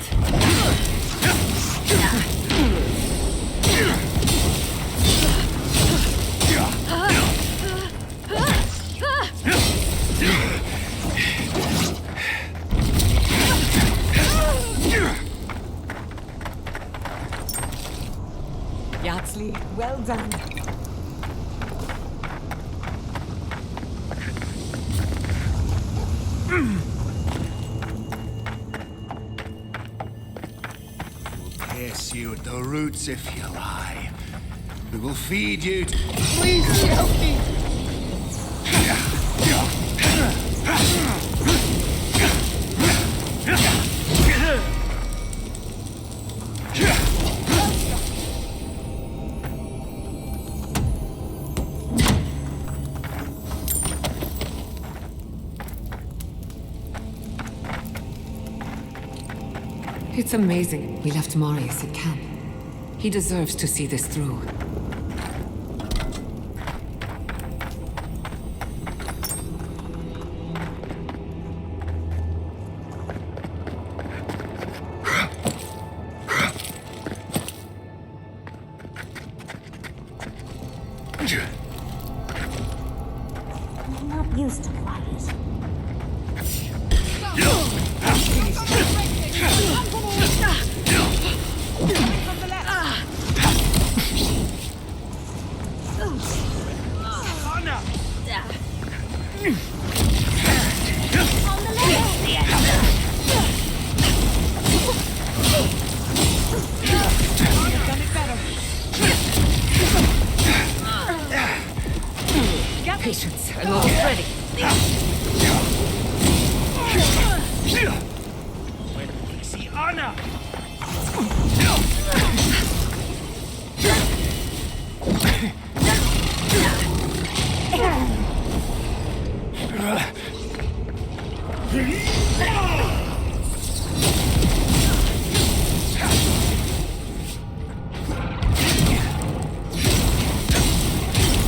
Yardsley, well done. Pierce you at the roots if you lie. We will feed you. Please help me. It's amazing we left Marius at camp. He deserves to see this through. I'm not used to quiet. Patience, and almost ready. See Anna!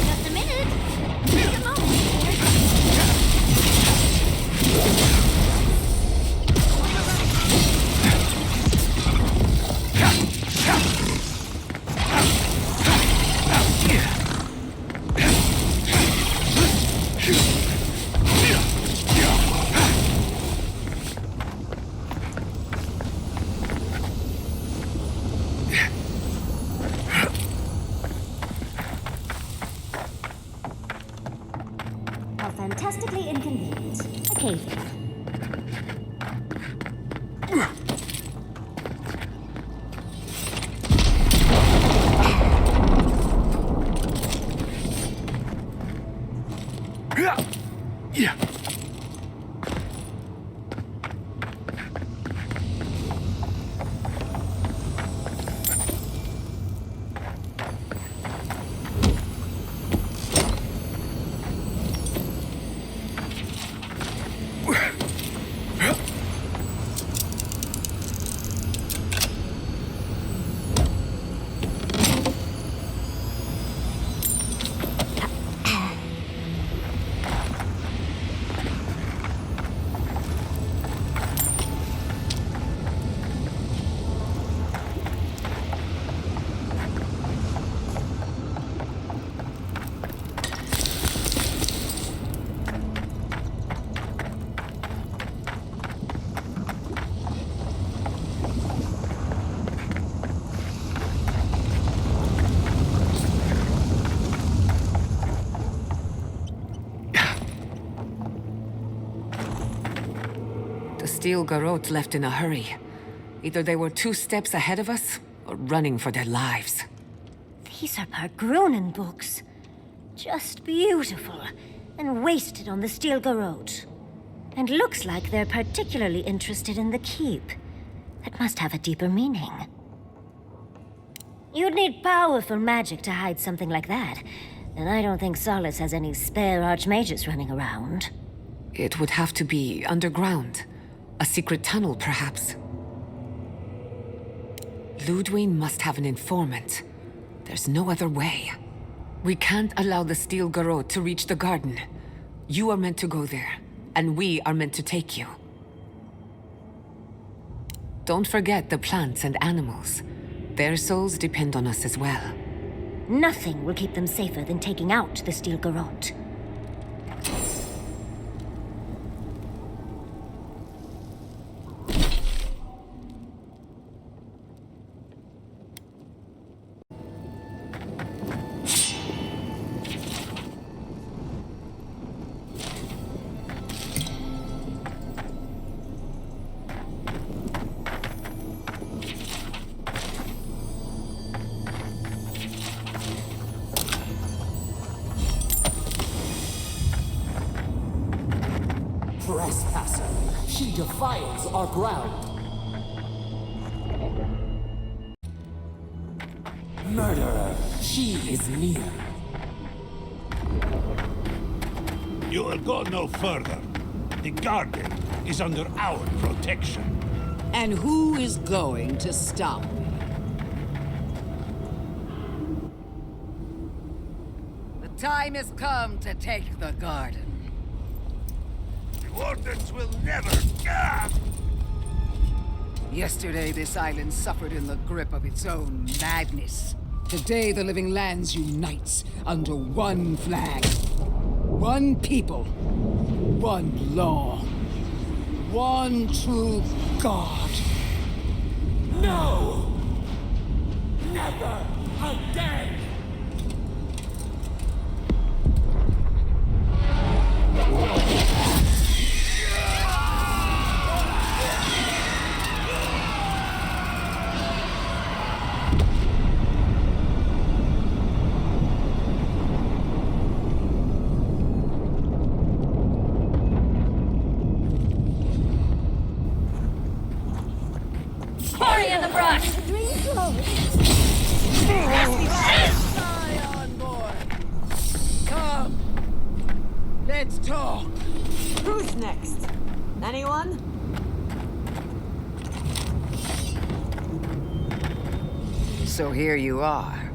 Just a minute. Take a moment. How fantastically inconvenient. Occasionally. Yeah. The steel Garot left in a hurry. Either they were 2 steps ahead of us, or running for their lives. These are Pargrunen books. Just beautiful, and wasted on the steel Garot. And looks like they're particularly interested in the keep. That must have a deeper meaning. You'd need powerful magic to hide something like that. And I don't think Solace has any spare archmages running around. It would have to be underground. A secret tunnel, perhaps. Ludwig must have an informant. There's no other way. We can't allow the steel Garot to reach the garden. You are meant to go there, and we are meant to take you. Don't forget the plants and animals. Their souls depend on us as well. Nothing will keep them safer than taking out the steel Garot. Trespasser, she defiles our ground. Murderer, she is near. You will go no further. The garden is under our protection. And who is going to stop me? The time has come to take the garden. Wardens will never... Yesterday, this island suffered in the grip of its own madness. Today, the living lands unites under one flag. One people. One law. One true God. No! Never again! Hurry in the brush! Fly on board. Come. Let's talk. Who's next? Anyone? So here you are.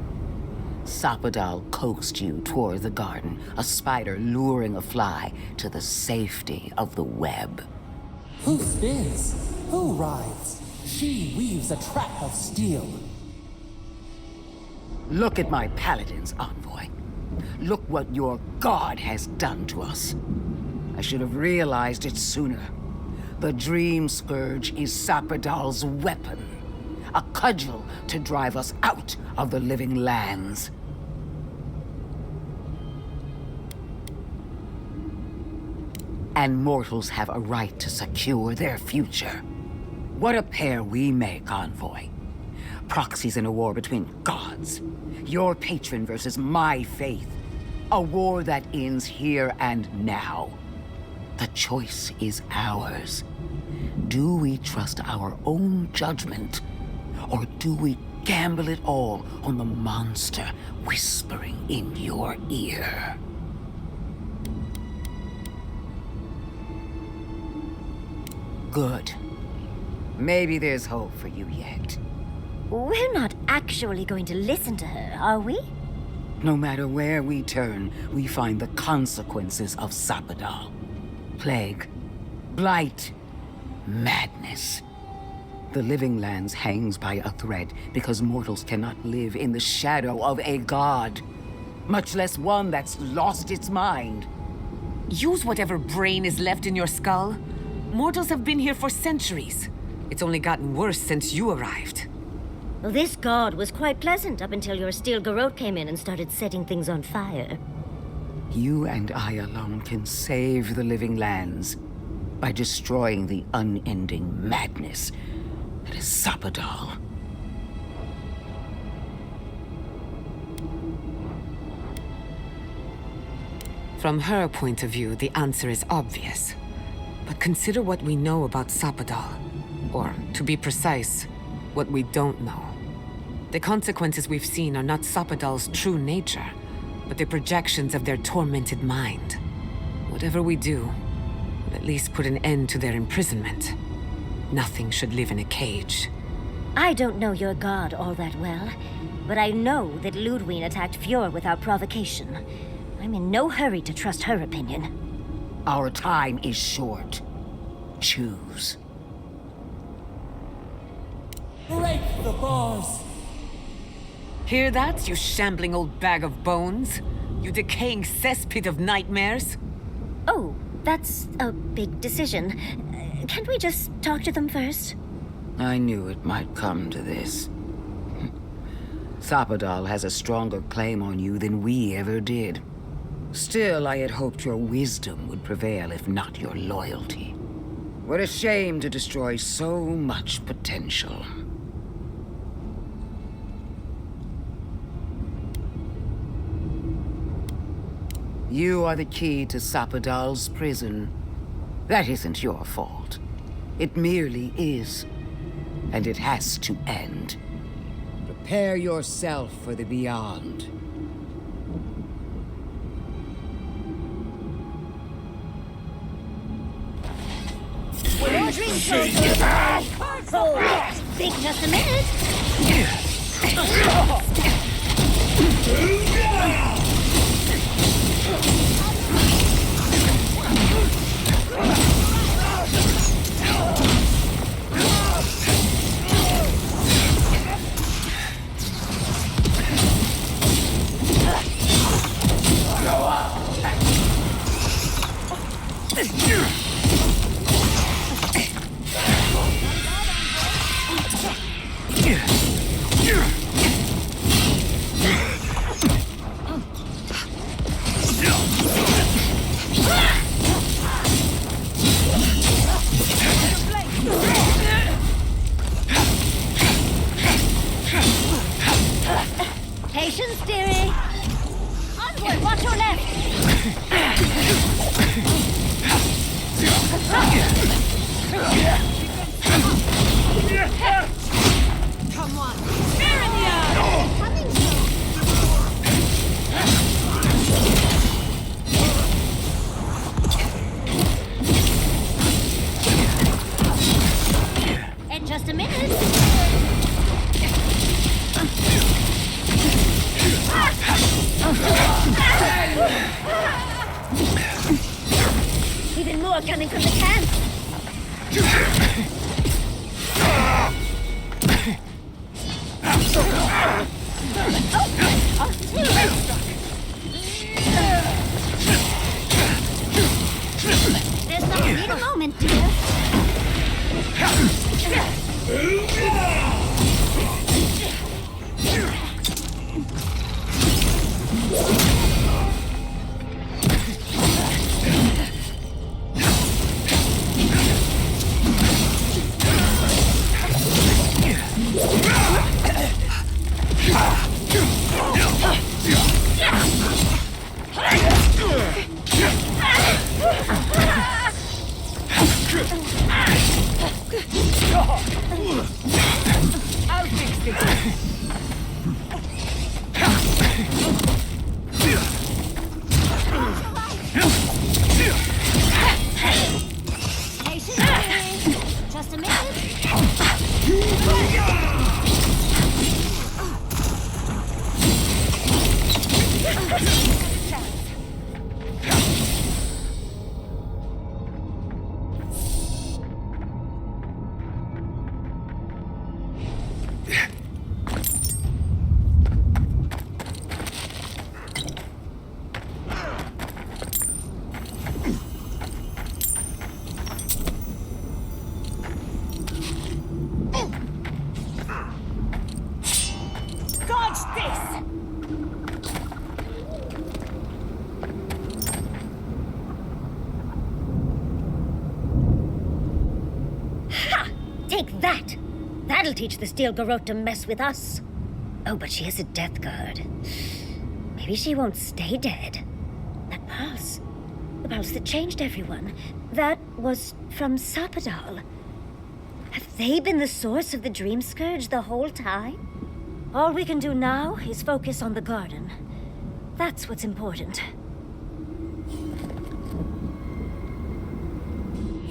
Sapadal coaxed you toward the garden, a spider luring a fly to the safety of the web. Who spins? Who rides? She weaves a trap of steel. Look at my paladins, envoy. Look what your god has done to us. I should have realized it sooner. The Dream Scourge is Sapadal's weapon. A cudgel to drive us out of the living lands. And mortals have a right to secure their future. What a pair we make, envoy. Proxies in a war between gods. Your patron versus my faith. A war that ends here and now. The choice is ours. Do we trust our own judgment? Or do we gamble it all on the monster whispering in your ear? Good. Maybe there's hope for you yet. We're not actually going to listen to her, are we? No matter where we turn, we find the consequences of Sapadal. Plague, blight, madness. The living lands hangs by a thread because mortals cannot live in the shadow of a god, much less one that's lost its mind. Use whatever brain is left in your skull. Mortals have been here for centuries. It's only gotten worse since you arrived. Well, this god was quite pleasant up until your steel Garot came in and started setting things on fire. You and I alone can save the living lands by destroying the unending madness that is Sapadal. From her point of view, the answer is obvious. But consider what we know about Sapadal. Or, to be precise, what we don't know. The consequences we've seen are not Sapadal's true nature, but the projections of their tormented mind. Whatever we do, we'll at least put an end to their imprisonment. Nothing should live in a cage. I don't know your god all that well, but I know that Ludwig attacked Fjord without provocation. I'm in no hurry to trust her opinion. Our time is short. Choose. Break the bars! Hear that, you shambling old bag of bones? You decaying cesspit of nightmares? Oh, that's a big decision. Can't we just talk to them first? I knew it might come to this. Sapadal has a stronger claim on you than we ever did. Still, I had hoped your wisdom would prevail, if not your loyalty. What a shame to destroy so much potential. You are the key to Sapadal's prison. That isn't your fault. It merely is. And it has to end. Prepare yourself for the beyond. Your dream think just a minute. Patience, dearie. Onward, watch your left. Come on! Spear in the eye! In just a minute. Even more coming from the camp. There's no need a moment, dear. I'll fix this. Just a minute. Dodge this! Ha! Take that! That'll teach the steel Garot to mess with us. Oh, but she has a death guard. Maybe she won't stay dead. That pulse. The pulse that changed everyone. That was from Sapadal. Have they been the source of the dream scourge the whole time? All we can do now is focus on the garden. That's what's important.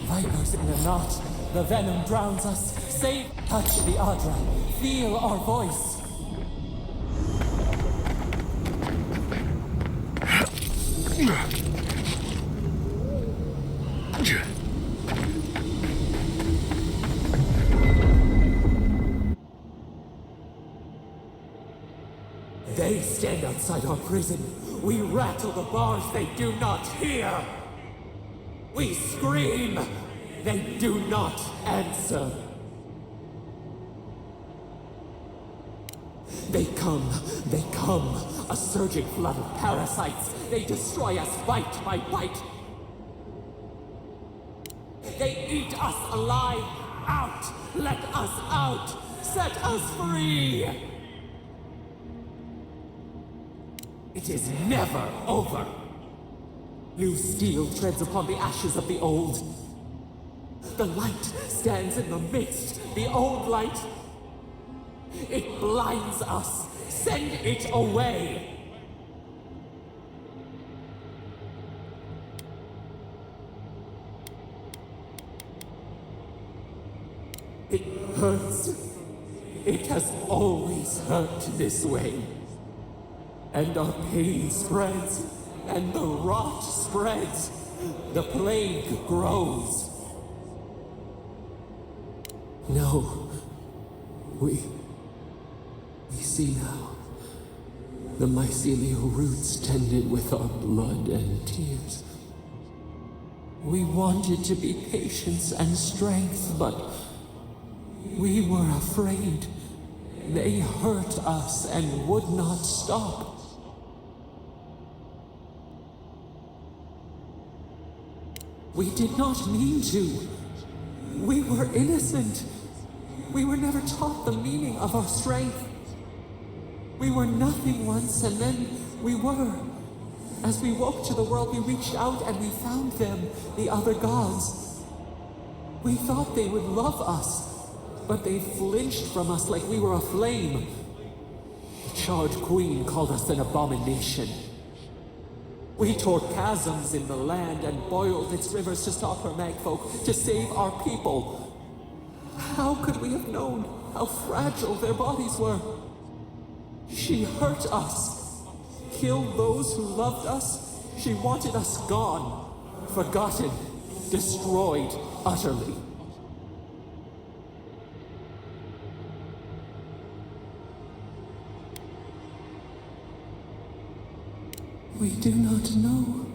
Vipers in a knot. The venom drowns us. Save, touch the Adra. Feel our voice. They stand outside our prison. We rattle the bars they do not hear. We scream. They do not answer. They come, a surging flood of parasites. They destroy us bite by bite. They eat us alive. Out! Let us out! Set us free! It is never over. New steel treads upon the ashes of the old. The light stands in the midst, the old light. It blinds us. Send it away. It hurts. It has always hurt this way. And our pain spreads, and the rot spreads. The plague grows. No. We see now. The mycelial roots tended with our blood and tears. We wanted to be patience and strength, but we were afraid. They hurt us and would not stop. We did not mean to. We were innocent. We were never taught the meaning of our strength. We were nothing once, and then we were. As we woke to the world, we reached out and we found them, the other gods. We thought they would love us, but they flinched from us like we were a flame. The charred queen called us an abomination. We tore chasms in the land and boiled its rivers to stop her magfolk, to save our people. How could we have known how fragile their bodies were? She hurt us, killed those who loved us. She wanted us gone, forgotten, destroyed utterly. We do not know.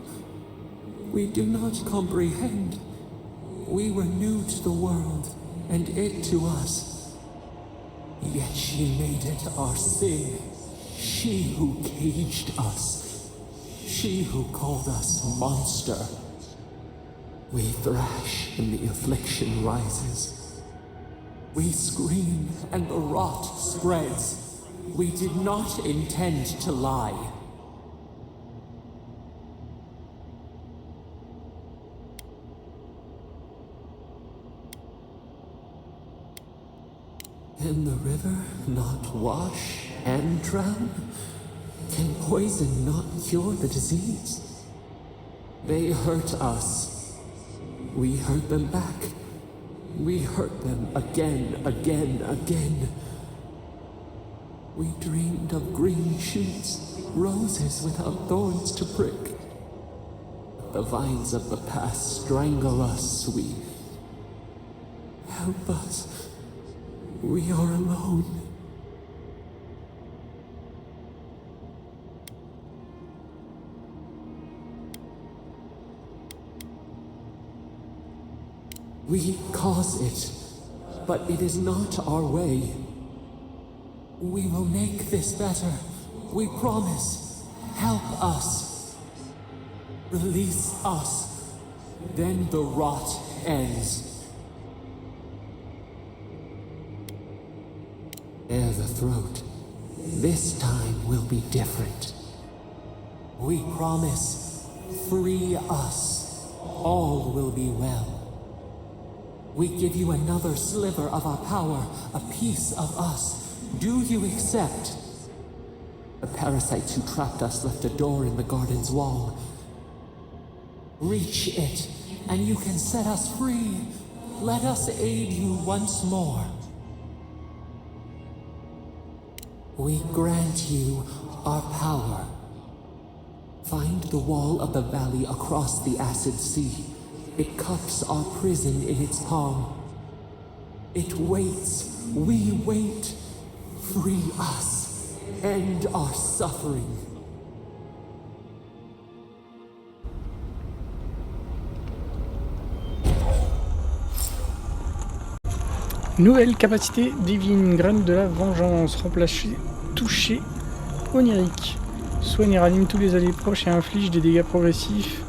We do not comprehend. We were new to the world, and it to us. Yet she made it our sin. She who caged us. She who called us monster. We thrash and the affliction rises. We scream and the rot spreads. We did not intend to lie. Can the river not wash and drown? Can poison not cure the disease? They hurt us. We hurt them back. We hurt them again, again, again. We dreamed of green shoots, roses without thorns to prick. The vines of the past strangle us. We help us. We are alone. We cause it, but it is not our way. We will make this better. We promise. Help us. Release us. Then the rot ends. Bare the throat. This time will be different. We promise. Free us. All will be well. We give you another sliver of our power, a piece of us. Do you accept? The parasites who trapped us left a door in the garden's wall. Reach it, and you can set us free. Let us aid you once more. We grant you our power. Find the wall of the valley across the acid sea. It cups our prison in its palm. It waits. We wait. Free us. End our suffering. Nouvelle capacité divine, graine de la vengeance, remplacer, toucher, onirique. Soigne et ranime tous les alliés proches et inflige des dégâts progressifs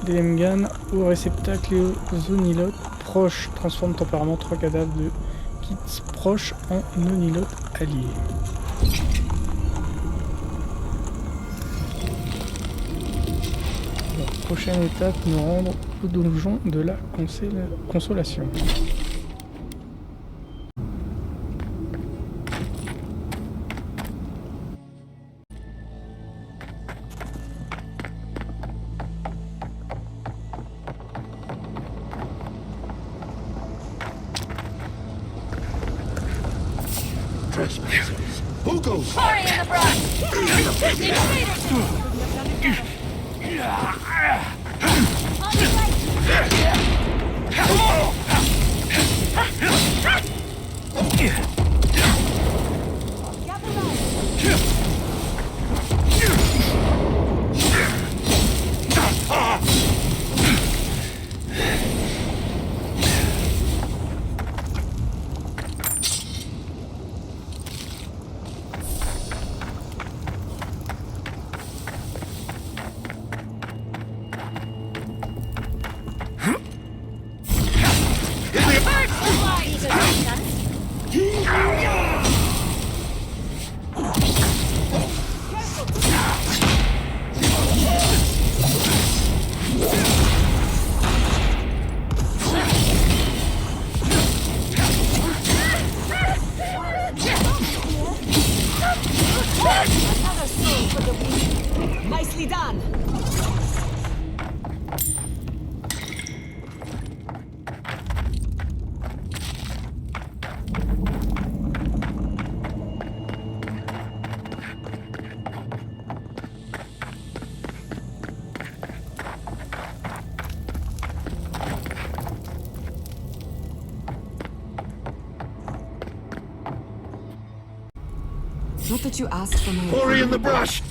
d'Elemgan au réceptacle et aux onilotes proches. Transforme temporairement 3 cadavres de kits proches en onilotes alliés. Donc, prochaine étape, nous rendre au donjon de la consolation. Who goes? Hurry in the Nicely done. Not that you asked for my... Hurry in the brush!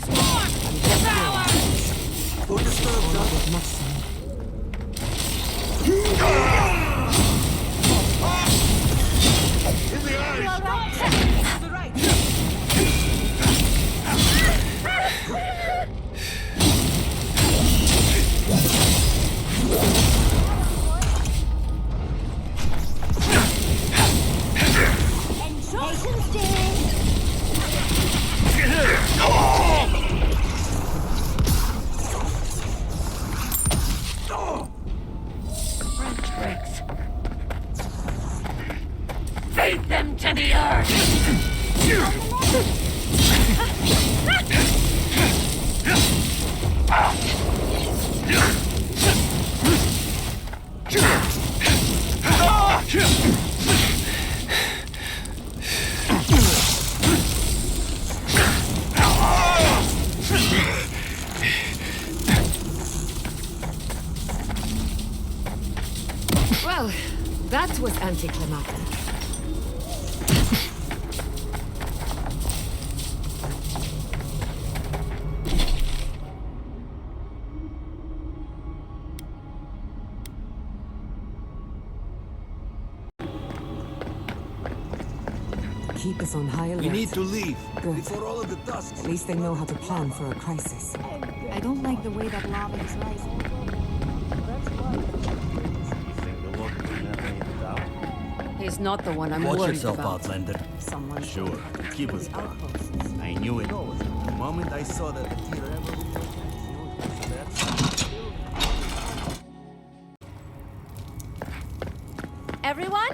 In the Feed them to the earth! Well, that was anticlimactic. Keep us on high alert. We need to leave. Good. Before all of the dust. At least they know how to plan for a crisis. I don't like the way that lava is rising. He's not the one I'm Watch worried yourself, about. Outlander. Someone Sure. Keep us gone. I knew it. The moment I saw that the Everyone,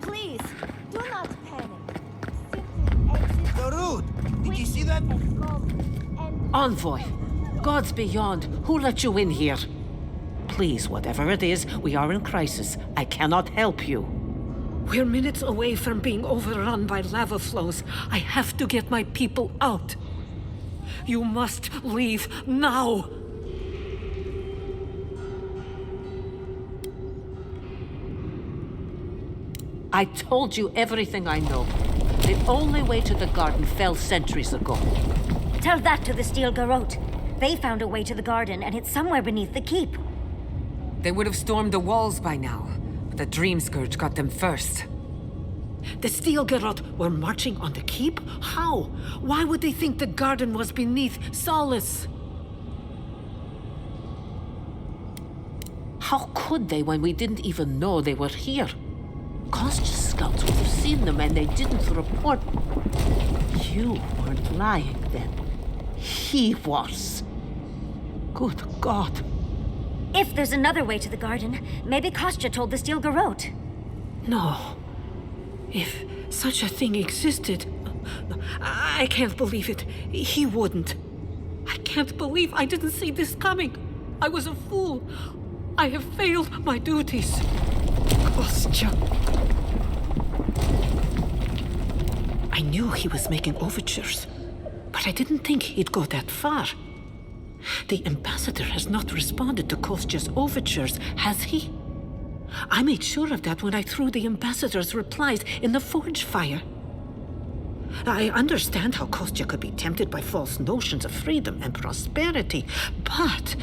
please, do not panic. Garot, did you see that? Envoy, gods beyond, who let you in here? Please, whatever it is, we are in crisis. I cannot help you. We're minutes away from being overrun by lava flows. I have to get my people out. You must leave now. I told you everything I know. The only way to the garden fell centuries ago. Tell that to the Steel Garot. They found a way to the garden, and it's somewhere beneath the keep. They would have stormed the walls by now, but the Dream Scourge got them first. The Steel Garot were marching on the keep? How? Why would they think the garden was beneath Solace? How could they when we didn't even know they were here? Kostya's scouts would have seen them and they didn't report. You weren't lying then. He was. Good God. If there's another way to the garden, maybe Kostya told the Steel Garot. No. If such a thing existed, I can't believe it. He wouldn't. I can't believe I didn't see this coming. I was a fool. I have failed my duties. Kostya. I knew he was making overtures, but I didn't think he'd go that far. The ambassador has not responded to Kostya's overtures, has he? I made sure of that when I threw the ambassador's replies in the forge fire. I understand how Kostya could be tempted by false notions of freedom and prosperity, but...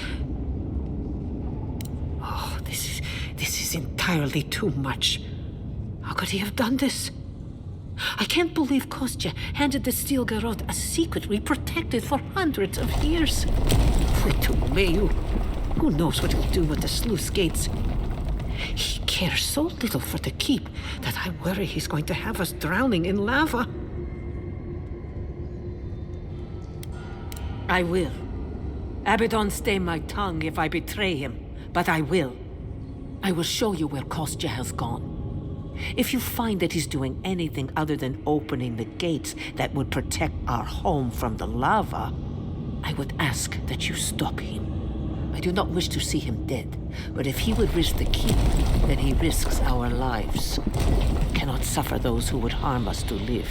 Oh, this is entirely too much. How could he have done this? I can't believe Kostya handed the Steel Garot a secret we protected for hundreds of years. Who knows what he'll do with the sluice gates? He cares so little for the keep that I worry he's going to have us drowning in lava. I will. Abaddon stay my tongue if I betray him, but I will. I will show you where Kostya has gone. If you find that he's doing anything other than opening the gates that would protect our home from the lava, I would ask that you stop him. I do not wish to see him dead, but if he would risk the keep, then he risks our lives. I cannot suffer those who would harm us to live.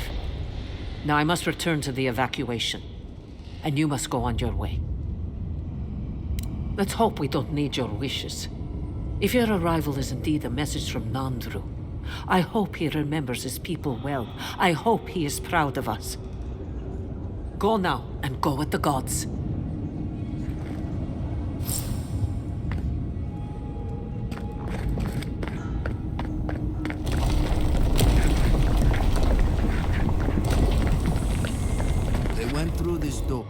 Now I must return to the evacuation, and you must go on your way. Let's hope we don't need your wishes. If your arrival is indeed a message from Nandru, I hope he remembers his people well. I hope he is proud of us. Go now, and go with the gods. They went through this door.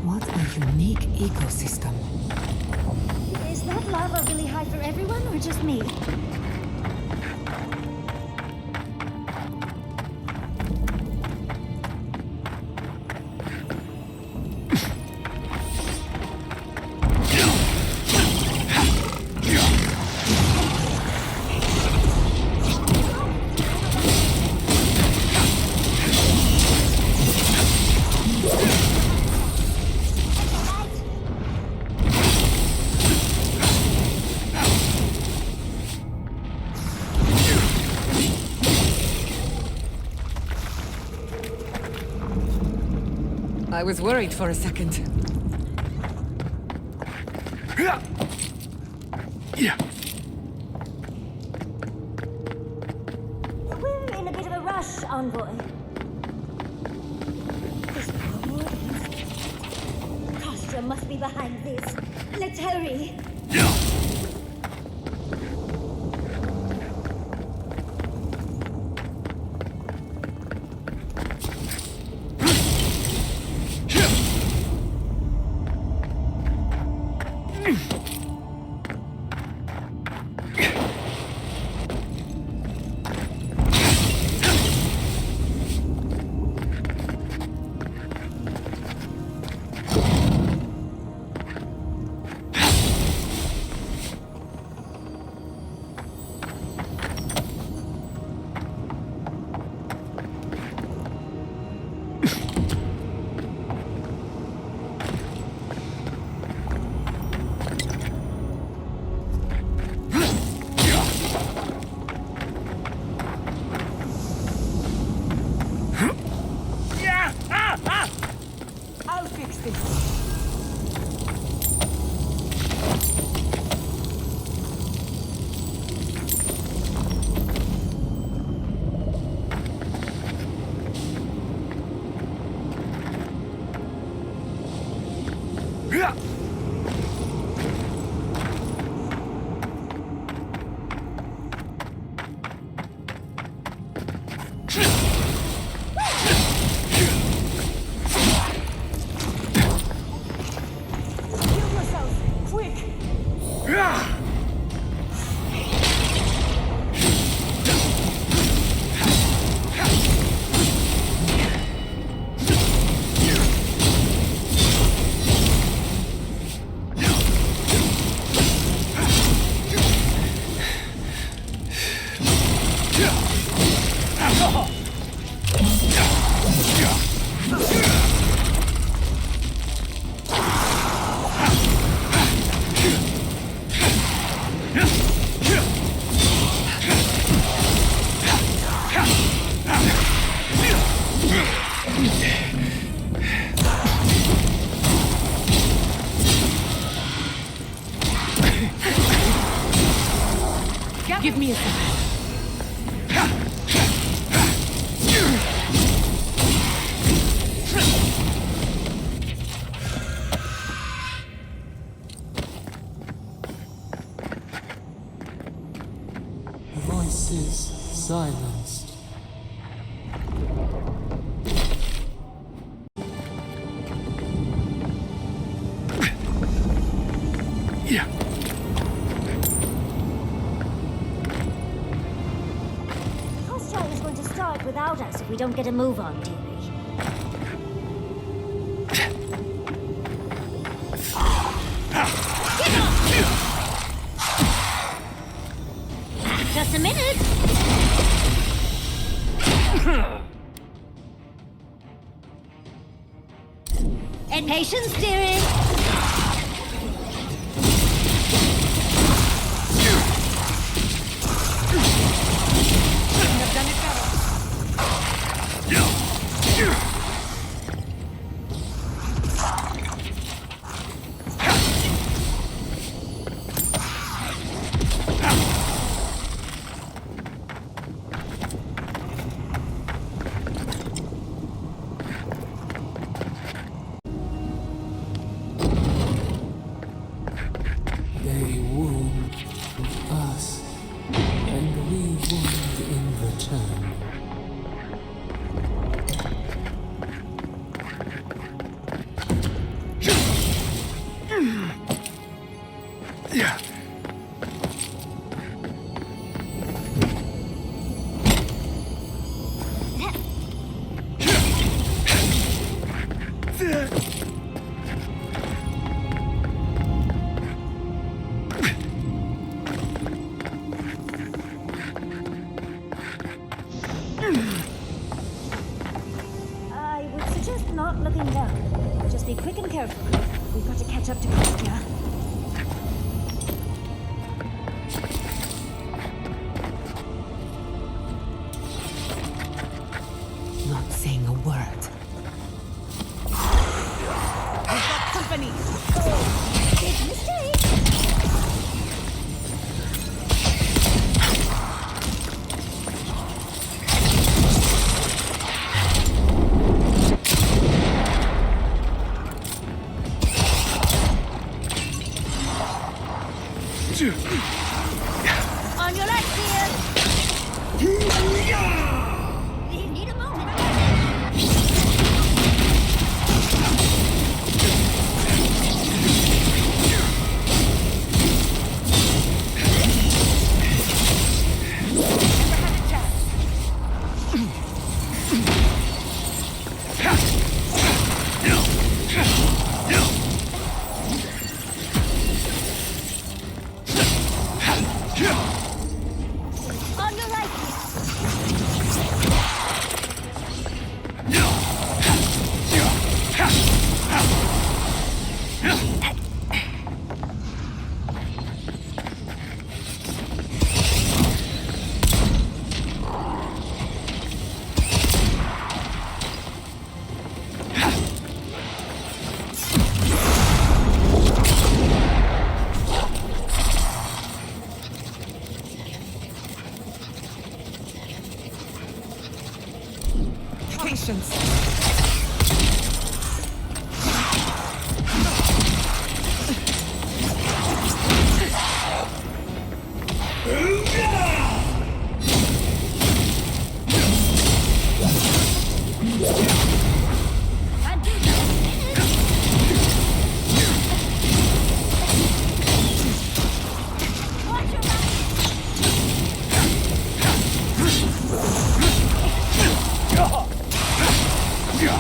What a unique ecosystem. Is that lava really high for everyone, or just me? I was worried for a second. We're in a bit of a rush, Envoy. This poor Morgans. Kostya must be behind this. Let's hurry. Give me a second. Voices silenced. Yeah. Kostya is going to start without us if we don't get a move on, dearie. Just a minute. And patience, dearie. They wound us, and we wound in return. Yeah. I would suggest not looking down. Just be quick and careful. We've got to catch up to Kostya. Not saying a word. We've got company. Big mistake. On your left, dear. You need a moment. On your right, Patience. Yeah.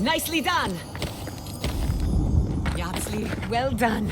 Nicely done! Yardsley, well done.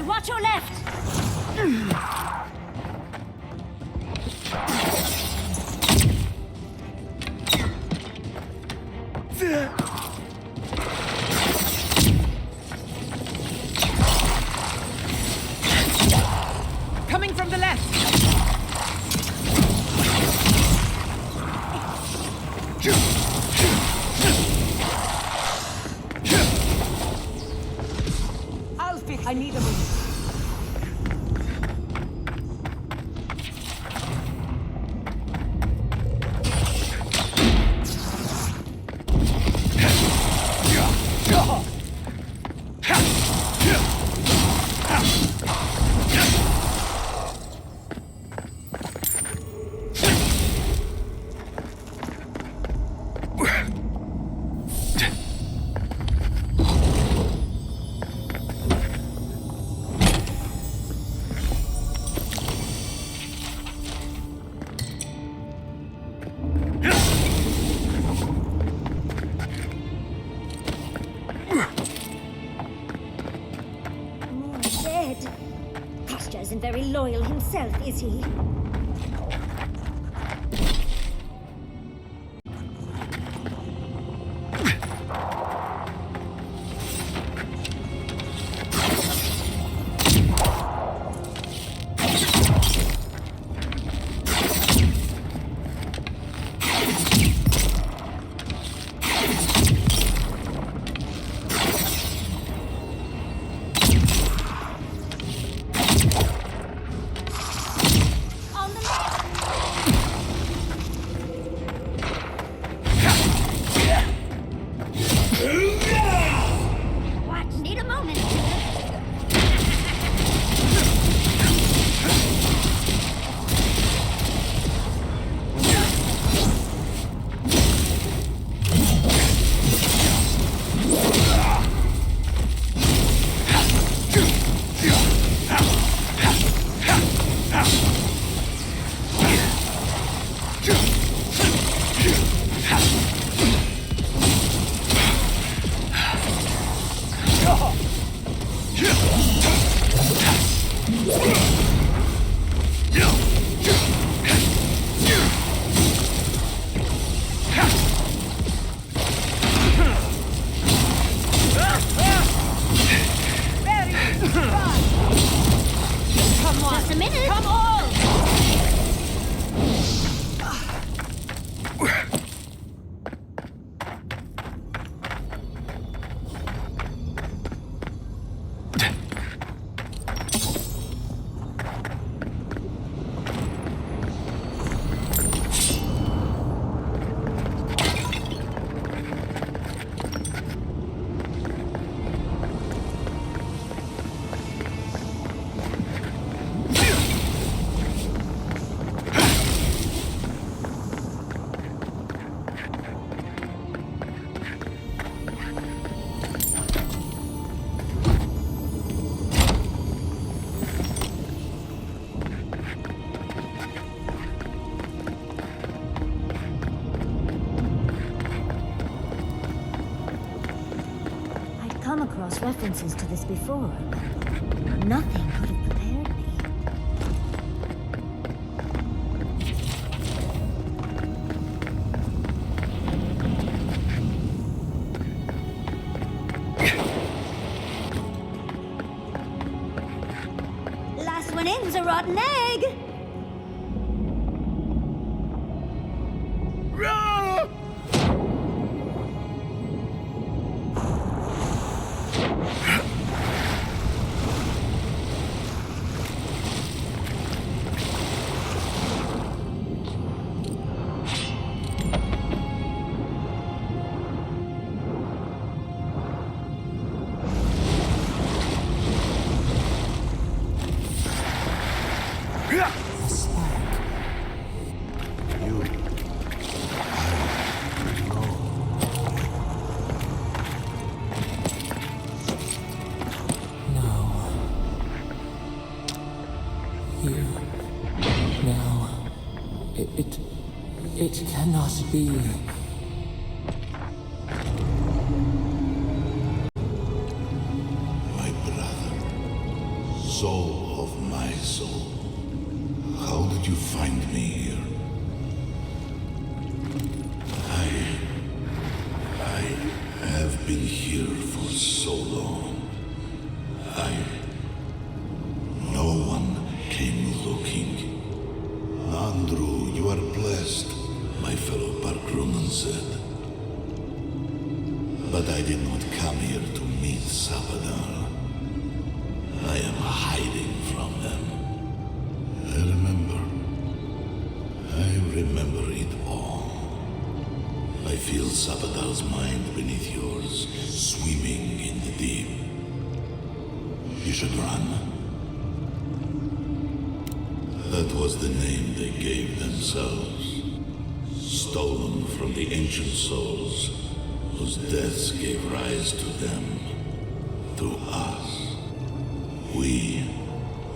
Watch your left! Coming from the left! Alfie, I need a move. Kostya isn't very loyal himself, is he? come across references to this before, but nothing could have prepared me. Last one in's a rotten egg! It cannot be. My brother, soul of my soul, how did you find me here? I have been here for so long. No one came looking. Andrew, you are blessed, my fellow Parkruman said. But I did not come here to meet Sabadar. I am hiding from them. I remember it all. I feel Sabadar's mind beneath yours, swimming in the deep. You should run. That was the name they gave themselves, stolen from the ancient souls whose deaths gave rise to them, to us. We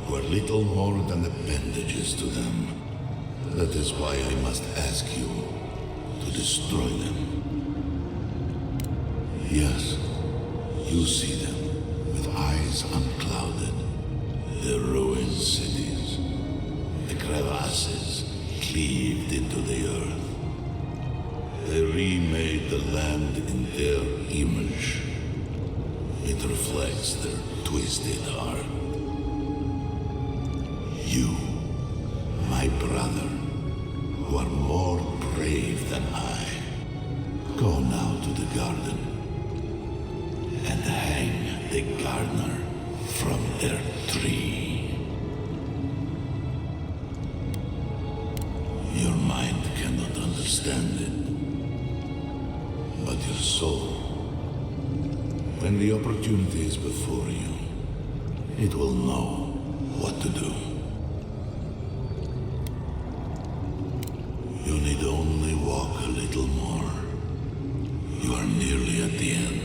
were little more than appendages to them. That is why I must ask you to destroy them. Yes, you see them with eyes unclouded, the ruined cities, the crevasses cleaved into the earth. They remade the land in their image. It reflects their twisted heart. You, my brother, who are more brave than I, go now to the garden and hang the gardener from their tree. Your mind cannot understand it, but your soul, when the opportunity is before you, it will know what to do. You need only walk a little more. You are nearly at the end.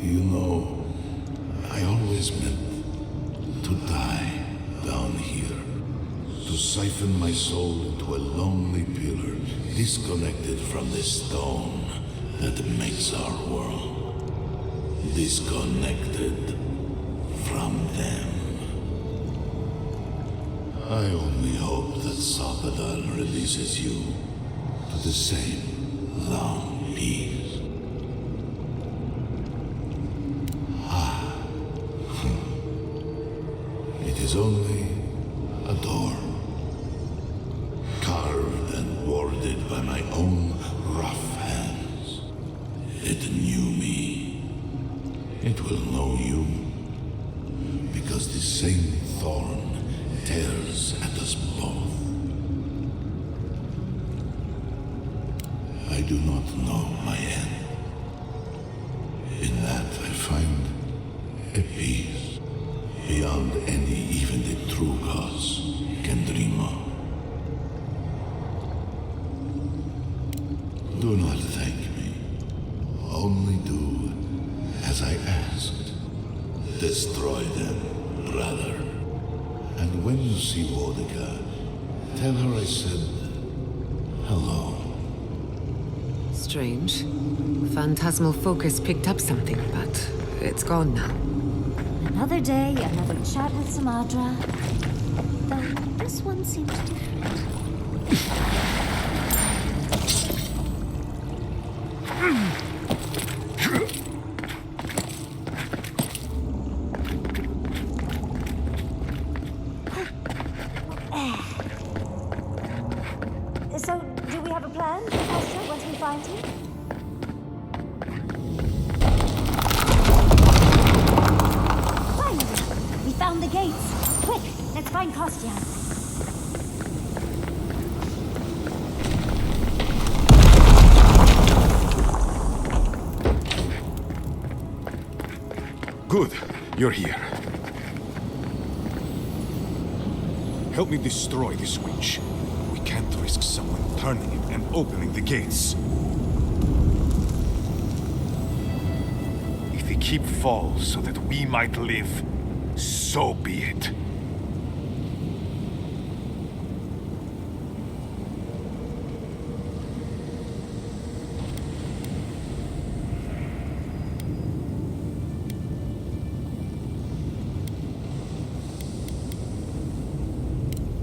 You know, I always meant to die down here, to siphon my soul into a lonely pillar, disconnected from the stone that makes our world, disconnected from them. I only hope that Sabadar releases you to the same long peace. It is only a door, carved and warded by my own rough hands. It knew me. It will know you, because the same thorn tears at us both. I do not know my end. In that I find a peace beyond any even the true gods can dream of. Do not thank me. Only do as I asked. Destroy them, brother. And when you see Wodika, tell her I said hello. Strange. Phantasmal focus picked up something, but it's gone now. Another day, another chat with Sumatra. Though this one seems different. So, do we have a plan, Kostya, once we find him? Finally! We found the gates! Quick, let's find Kostya. Good, you're here. Help me destroy this witch. We can't risk someone turning it and opening the gates. If the keep falls so that we might live, so be it.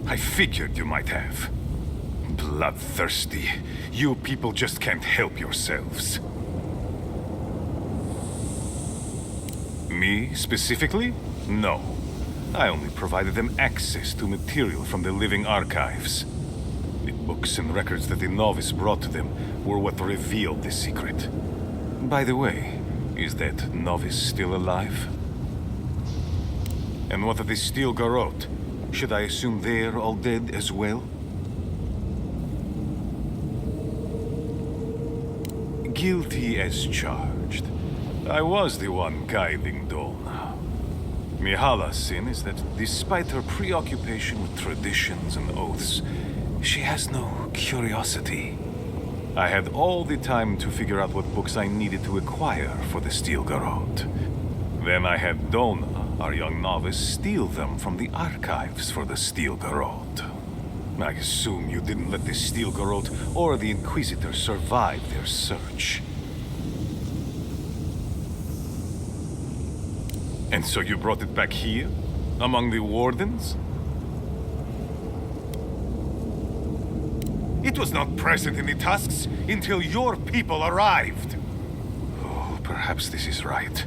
I figured you might have. Bloodthirsty. You people just can't help yourselves. Me, specifically? No. I only provided them access to material from the living archives. The books and records that the novice brought to them were what revealed the secret. By the way, is that novice still alive? And what of the steel Garot? Should I assume they're all dead as well? Guilty as charged. I was the one guiding Dolna. Mihala's sin is that despite her preoccupation with traditions and oaths, she has no curiosity. I had all the time to figure out what books I needed to acquire for the steel Garot. Then I had Dolna, our young novice, steal them from the archives for the steel Garot. I assume you didn't let the steel Garot or the Inquisitor survive their search. And so you brought it back here? Among the wardens? It was not present in the tusks until your people arrived. Oh, perhaps this is right.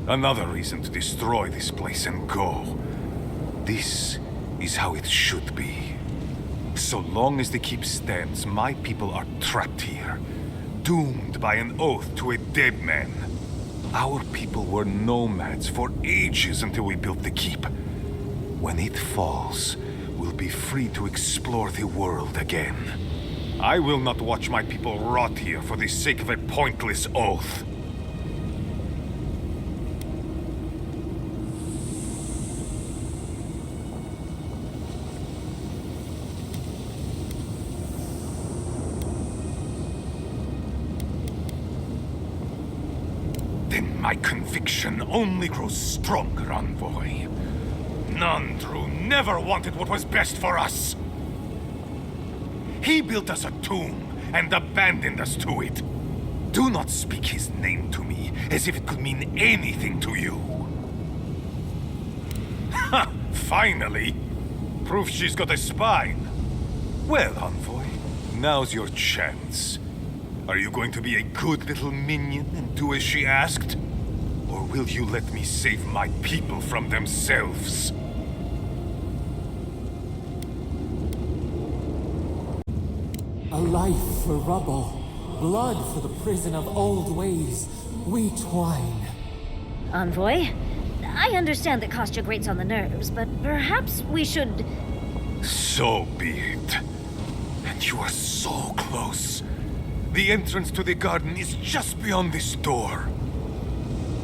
Another reason to destroy this place and go. This is how it should be. So long as the keep stands, my people are trapped here, doomed by an oath to a dead man. Our people were nomads for ages until we built the keep. When it falls, we'll be free to explore the world again. I will not watch my people rot here for the sake of a pointless oath. Then my conviction only grows stronger, Envoy. Nandru never wanted what was best for us. He built us a tomb and abandoned us to it. Do not speak his name to me as if it could mean anything to you. Ha! Finally! Proof she's got a spine. Well, Envoy, now's your chance. Are you going to be a good little minion and do as she asked? Or will you let me save my people from themselves? A life for rubble, blood for the prison of old ways. We twine. Envoy, I understand that Kostya grates on the nerves, but perhaps we should... So be it. And you are so close. The entrance to the garden is just beyond this door.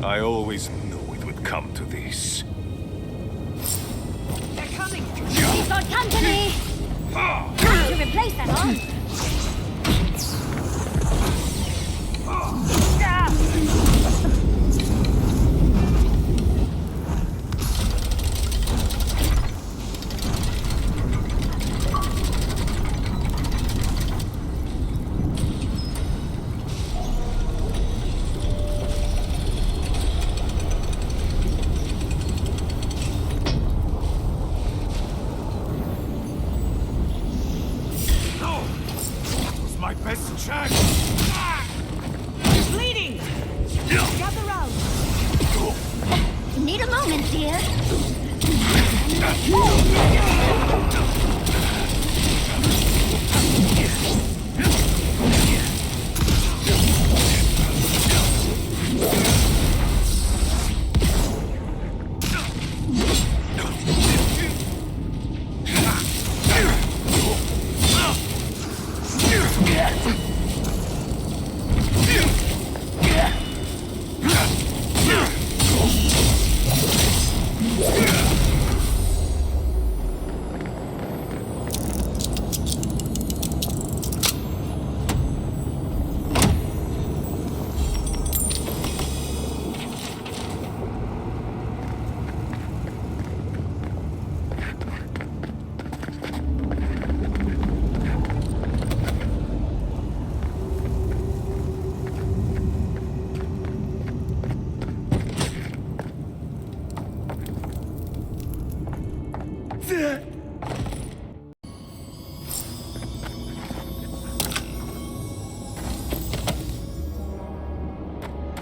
I always knew it would come to this. They're coming! He's got company! Time to replace that arm! my best chance! He's bleeding! Gather round! Need a moment, dear.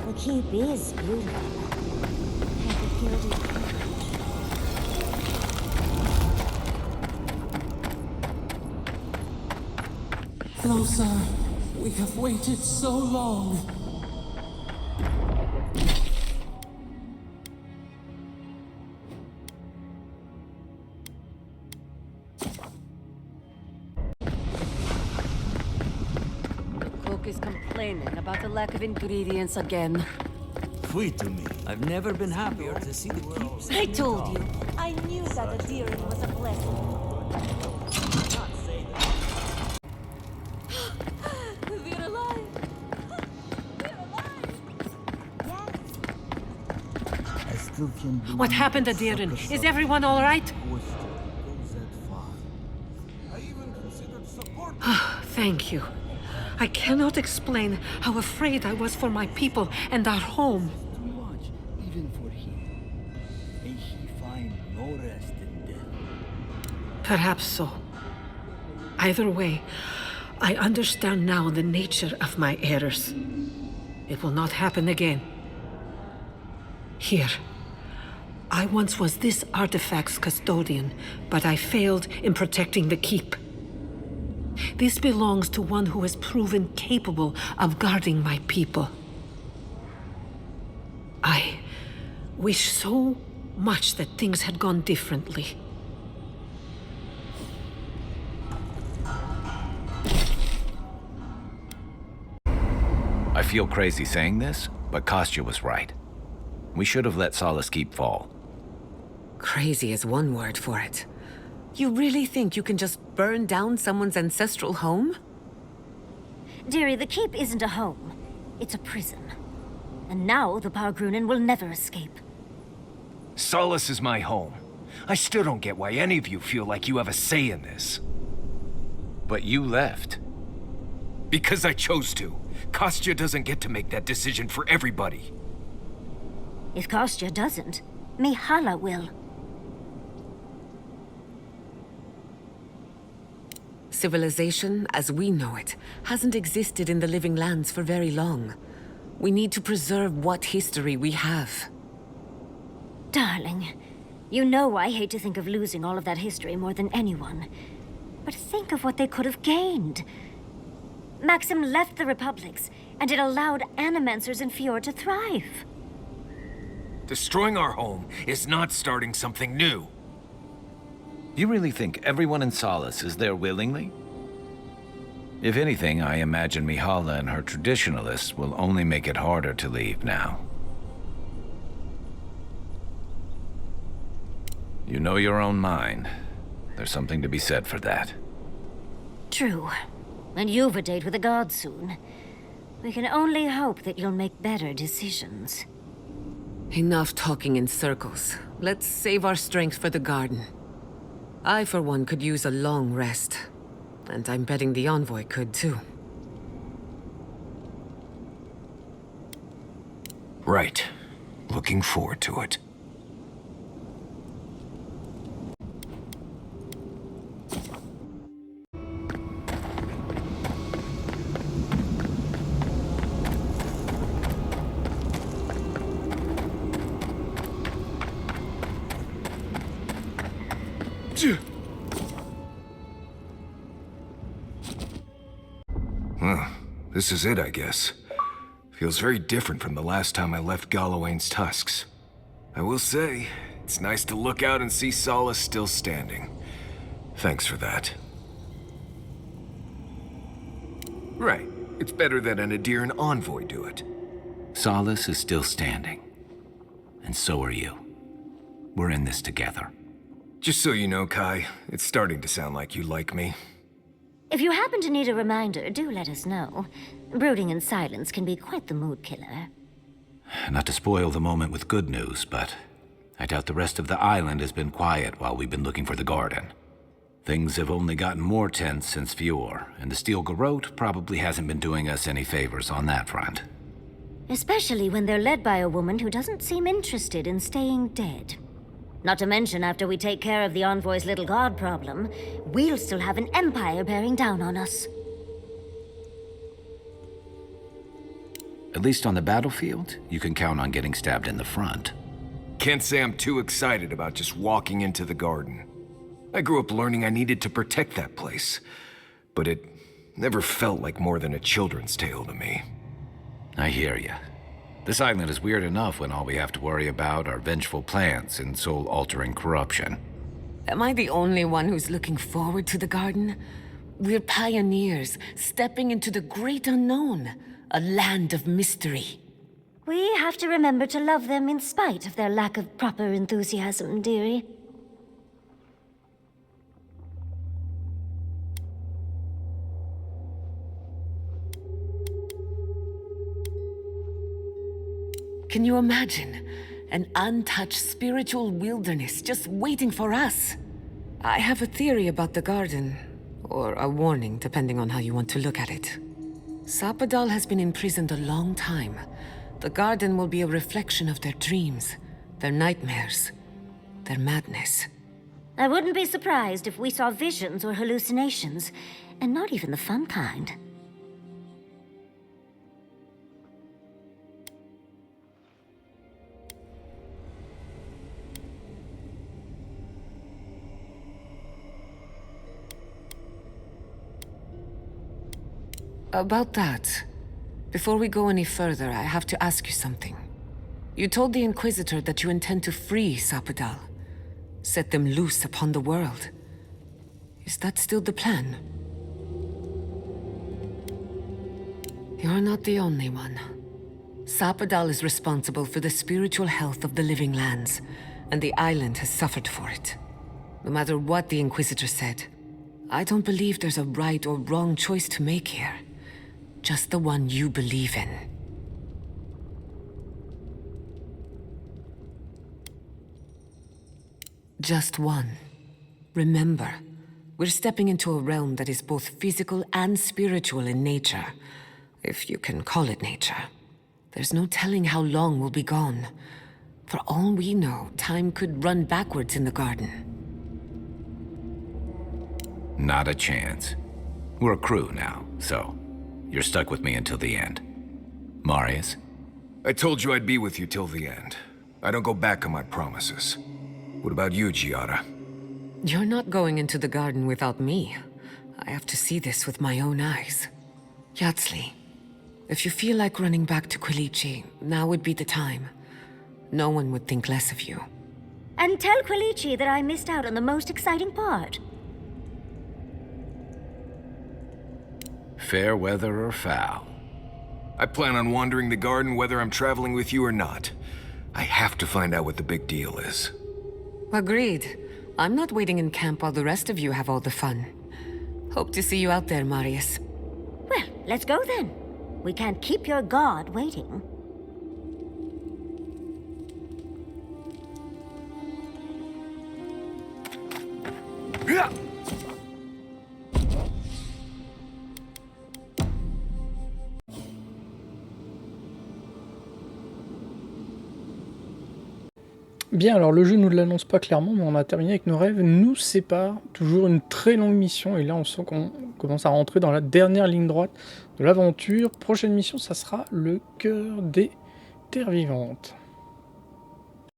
The keep is beautiful. Have you killed it? Closer. We have waited so long. The cook is complaining about the lack of ingredients again. Wait to me. I've never been happier to see the keeps. I told you. I knew that the deering was a blessing. We're alive. I still can't believe What happened, Adirin? Is everyone all right? Thank you. I cannot explain how afraid I was for my people and our home. Too much, even for him. May he find no rest in death. Perhaps so. Either way, I understand now the nature of my errors. It will not happen again. Here. I once was this artifact's custodian, but I failed in protecting the keep. This belongs to one who has proven capable of guarding my people. I wish so much that things had gone differently. I feel crazy saying this, but Kostya was right. We should have let Solace Keep fall. Crazy is one word for it. You really think you can just burn down someone's ancestral home? Dearie, the keep isn't a home. It's a prison. And now the Pargrunen will never escape. Solace is my home. I still don't get why any of you feel like you have a say in this. But you left. Because I chose to. Kostya doesn't get to make that decision for everybody. If Kostya doesn't, Mihala will. Civilization, as we know it, hasn't existed in the living lands for very long. We need to preserve what history we have. Darling, you know I hate to think of losing all of that history more than anyone. But think of what they could have gained. Maxim left the republics, and it allowed animancers in Fjord to thrive. Destroying our home is not starting something new. You really think everyone in Solace is there willingly? If anything, I imagine Mihala and her traditionalists will only make it harder to leave now. You know your own mind. There's something to be said for that. True. And you've a date with the gods soon. We can only hope that you'll make better decisions. Enough talking in circles. Let's save our strength for the garden. I, for one, could use a long rest. And I'm betting the envoy could, too. Right. Looking forward to it. Huh. This is it, I guess. Feels very different from the last time I left Galawain's tusks. I will say, it's nice to look out and see Solace still standing. Thanks for that. Right. It's better that an Adiran envoy do it. Solace is still standing. And so are you. We're in this together. Just so you know, Kai, it's starting to sound like you like me. If you happen to need a reminder, do let us know. Brooding in silence can be quite the mood killer. Not to spoil the moment with good news, but I doubt the rest of the island has been quiet while we've been looking for the garden. Things have only gotten more tense since Fior, and the steel Garot probably hasn't been doing us any favors on that front. Especially when they're led by a woman who doesn't seem interested in staying dead. Not to mention, after we take care of the Envoy's little god problem, we'll still have an empire bearing down on us. At least on the battlefield, you can count on getting stabbed in the front. Can't say I'm too excited about just walking into the garden. I grew up learning I needed to protect that place, but it never felt like more than a children's tale to me. I hear ya. This island is weird enough when all we have to worry about are vengeful plans and soul-altering corruption. Am I the only one who's looking forward to the garden? We're pioneers, stepping into the great unknown, a land of mystery. We have to remember to love them in spite of their lack of proper enthusiasm, dearie. Can you imagine? An untouched spiritual wilderness just waiting for us. I have a theory about the garden, or a warning, depending on how you want to look at it. Sapadal has been imprisoned a long time. The garden will be a reflection of their dreams, their nightmares, their madness. I wouldn't be surprised if we saw visions or hallucinations, and not even the fun kind. About that, before we go any further, I have to ask you something. You told the Inquisitor that you intend to free Sapadal, set them loose upon the world. Is that still the plan? You're not the only one. Sapadal is responsible for the spiritual health of the living lands, and the island has suffered for it. No matter what the Inquisitor said, I don't believe there's a right or wrong choice to make here. Just the one you believe in. Just one. Remember, we're stepping into a realm that is both physical and spiritual in nature, if you can call it nature. There's no telling how long we'll be gone. For all we know, time could run backwards in the garden. Not a chance. We're a crew now, so you're stuck with me until the end. Marius? I told you I'd be with you till the end. I don't go back on my promises. What about you, Giada? You're not going into the garden without me. I have to see this with my own eyes. Yatsli, if you feel like running back to Quilici, now would be the time. No one would think less of you. And tell Quilici that I missed out on the most exciting part. Fair weather or foul? I plan on wandering the garden whether I'm traveling with you or not. I have to find out what the big deal is. Agreed. I'm not waiting in camp while the rest of you have all the fun. Hope to see you out there, Marius. Well, let's go then. We can't keep your god waiting. Bien, alors le jeu nous l'annonce pas clairement, mais on a terminé avec nos rêves nous séparent. Toujours une très longue mission, et là on sent qu'on commence à rentrer dans la dernière ligne droite de l'aventure. Prochaine mission, ça sera le cœur des terres vivantes.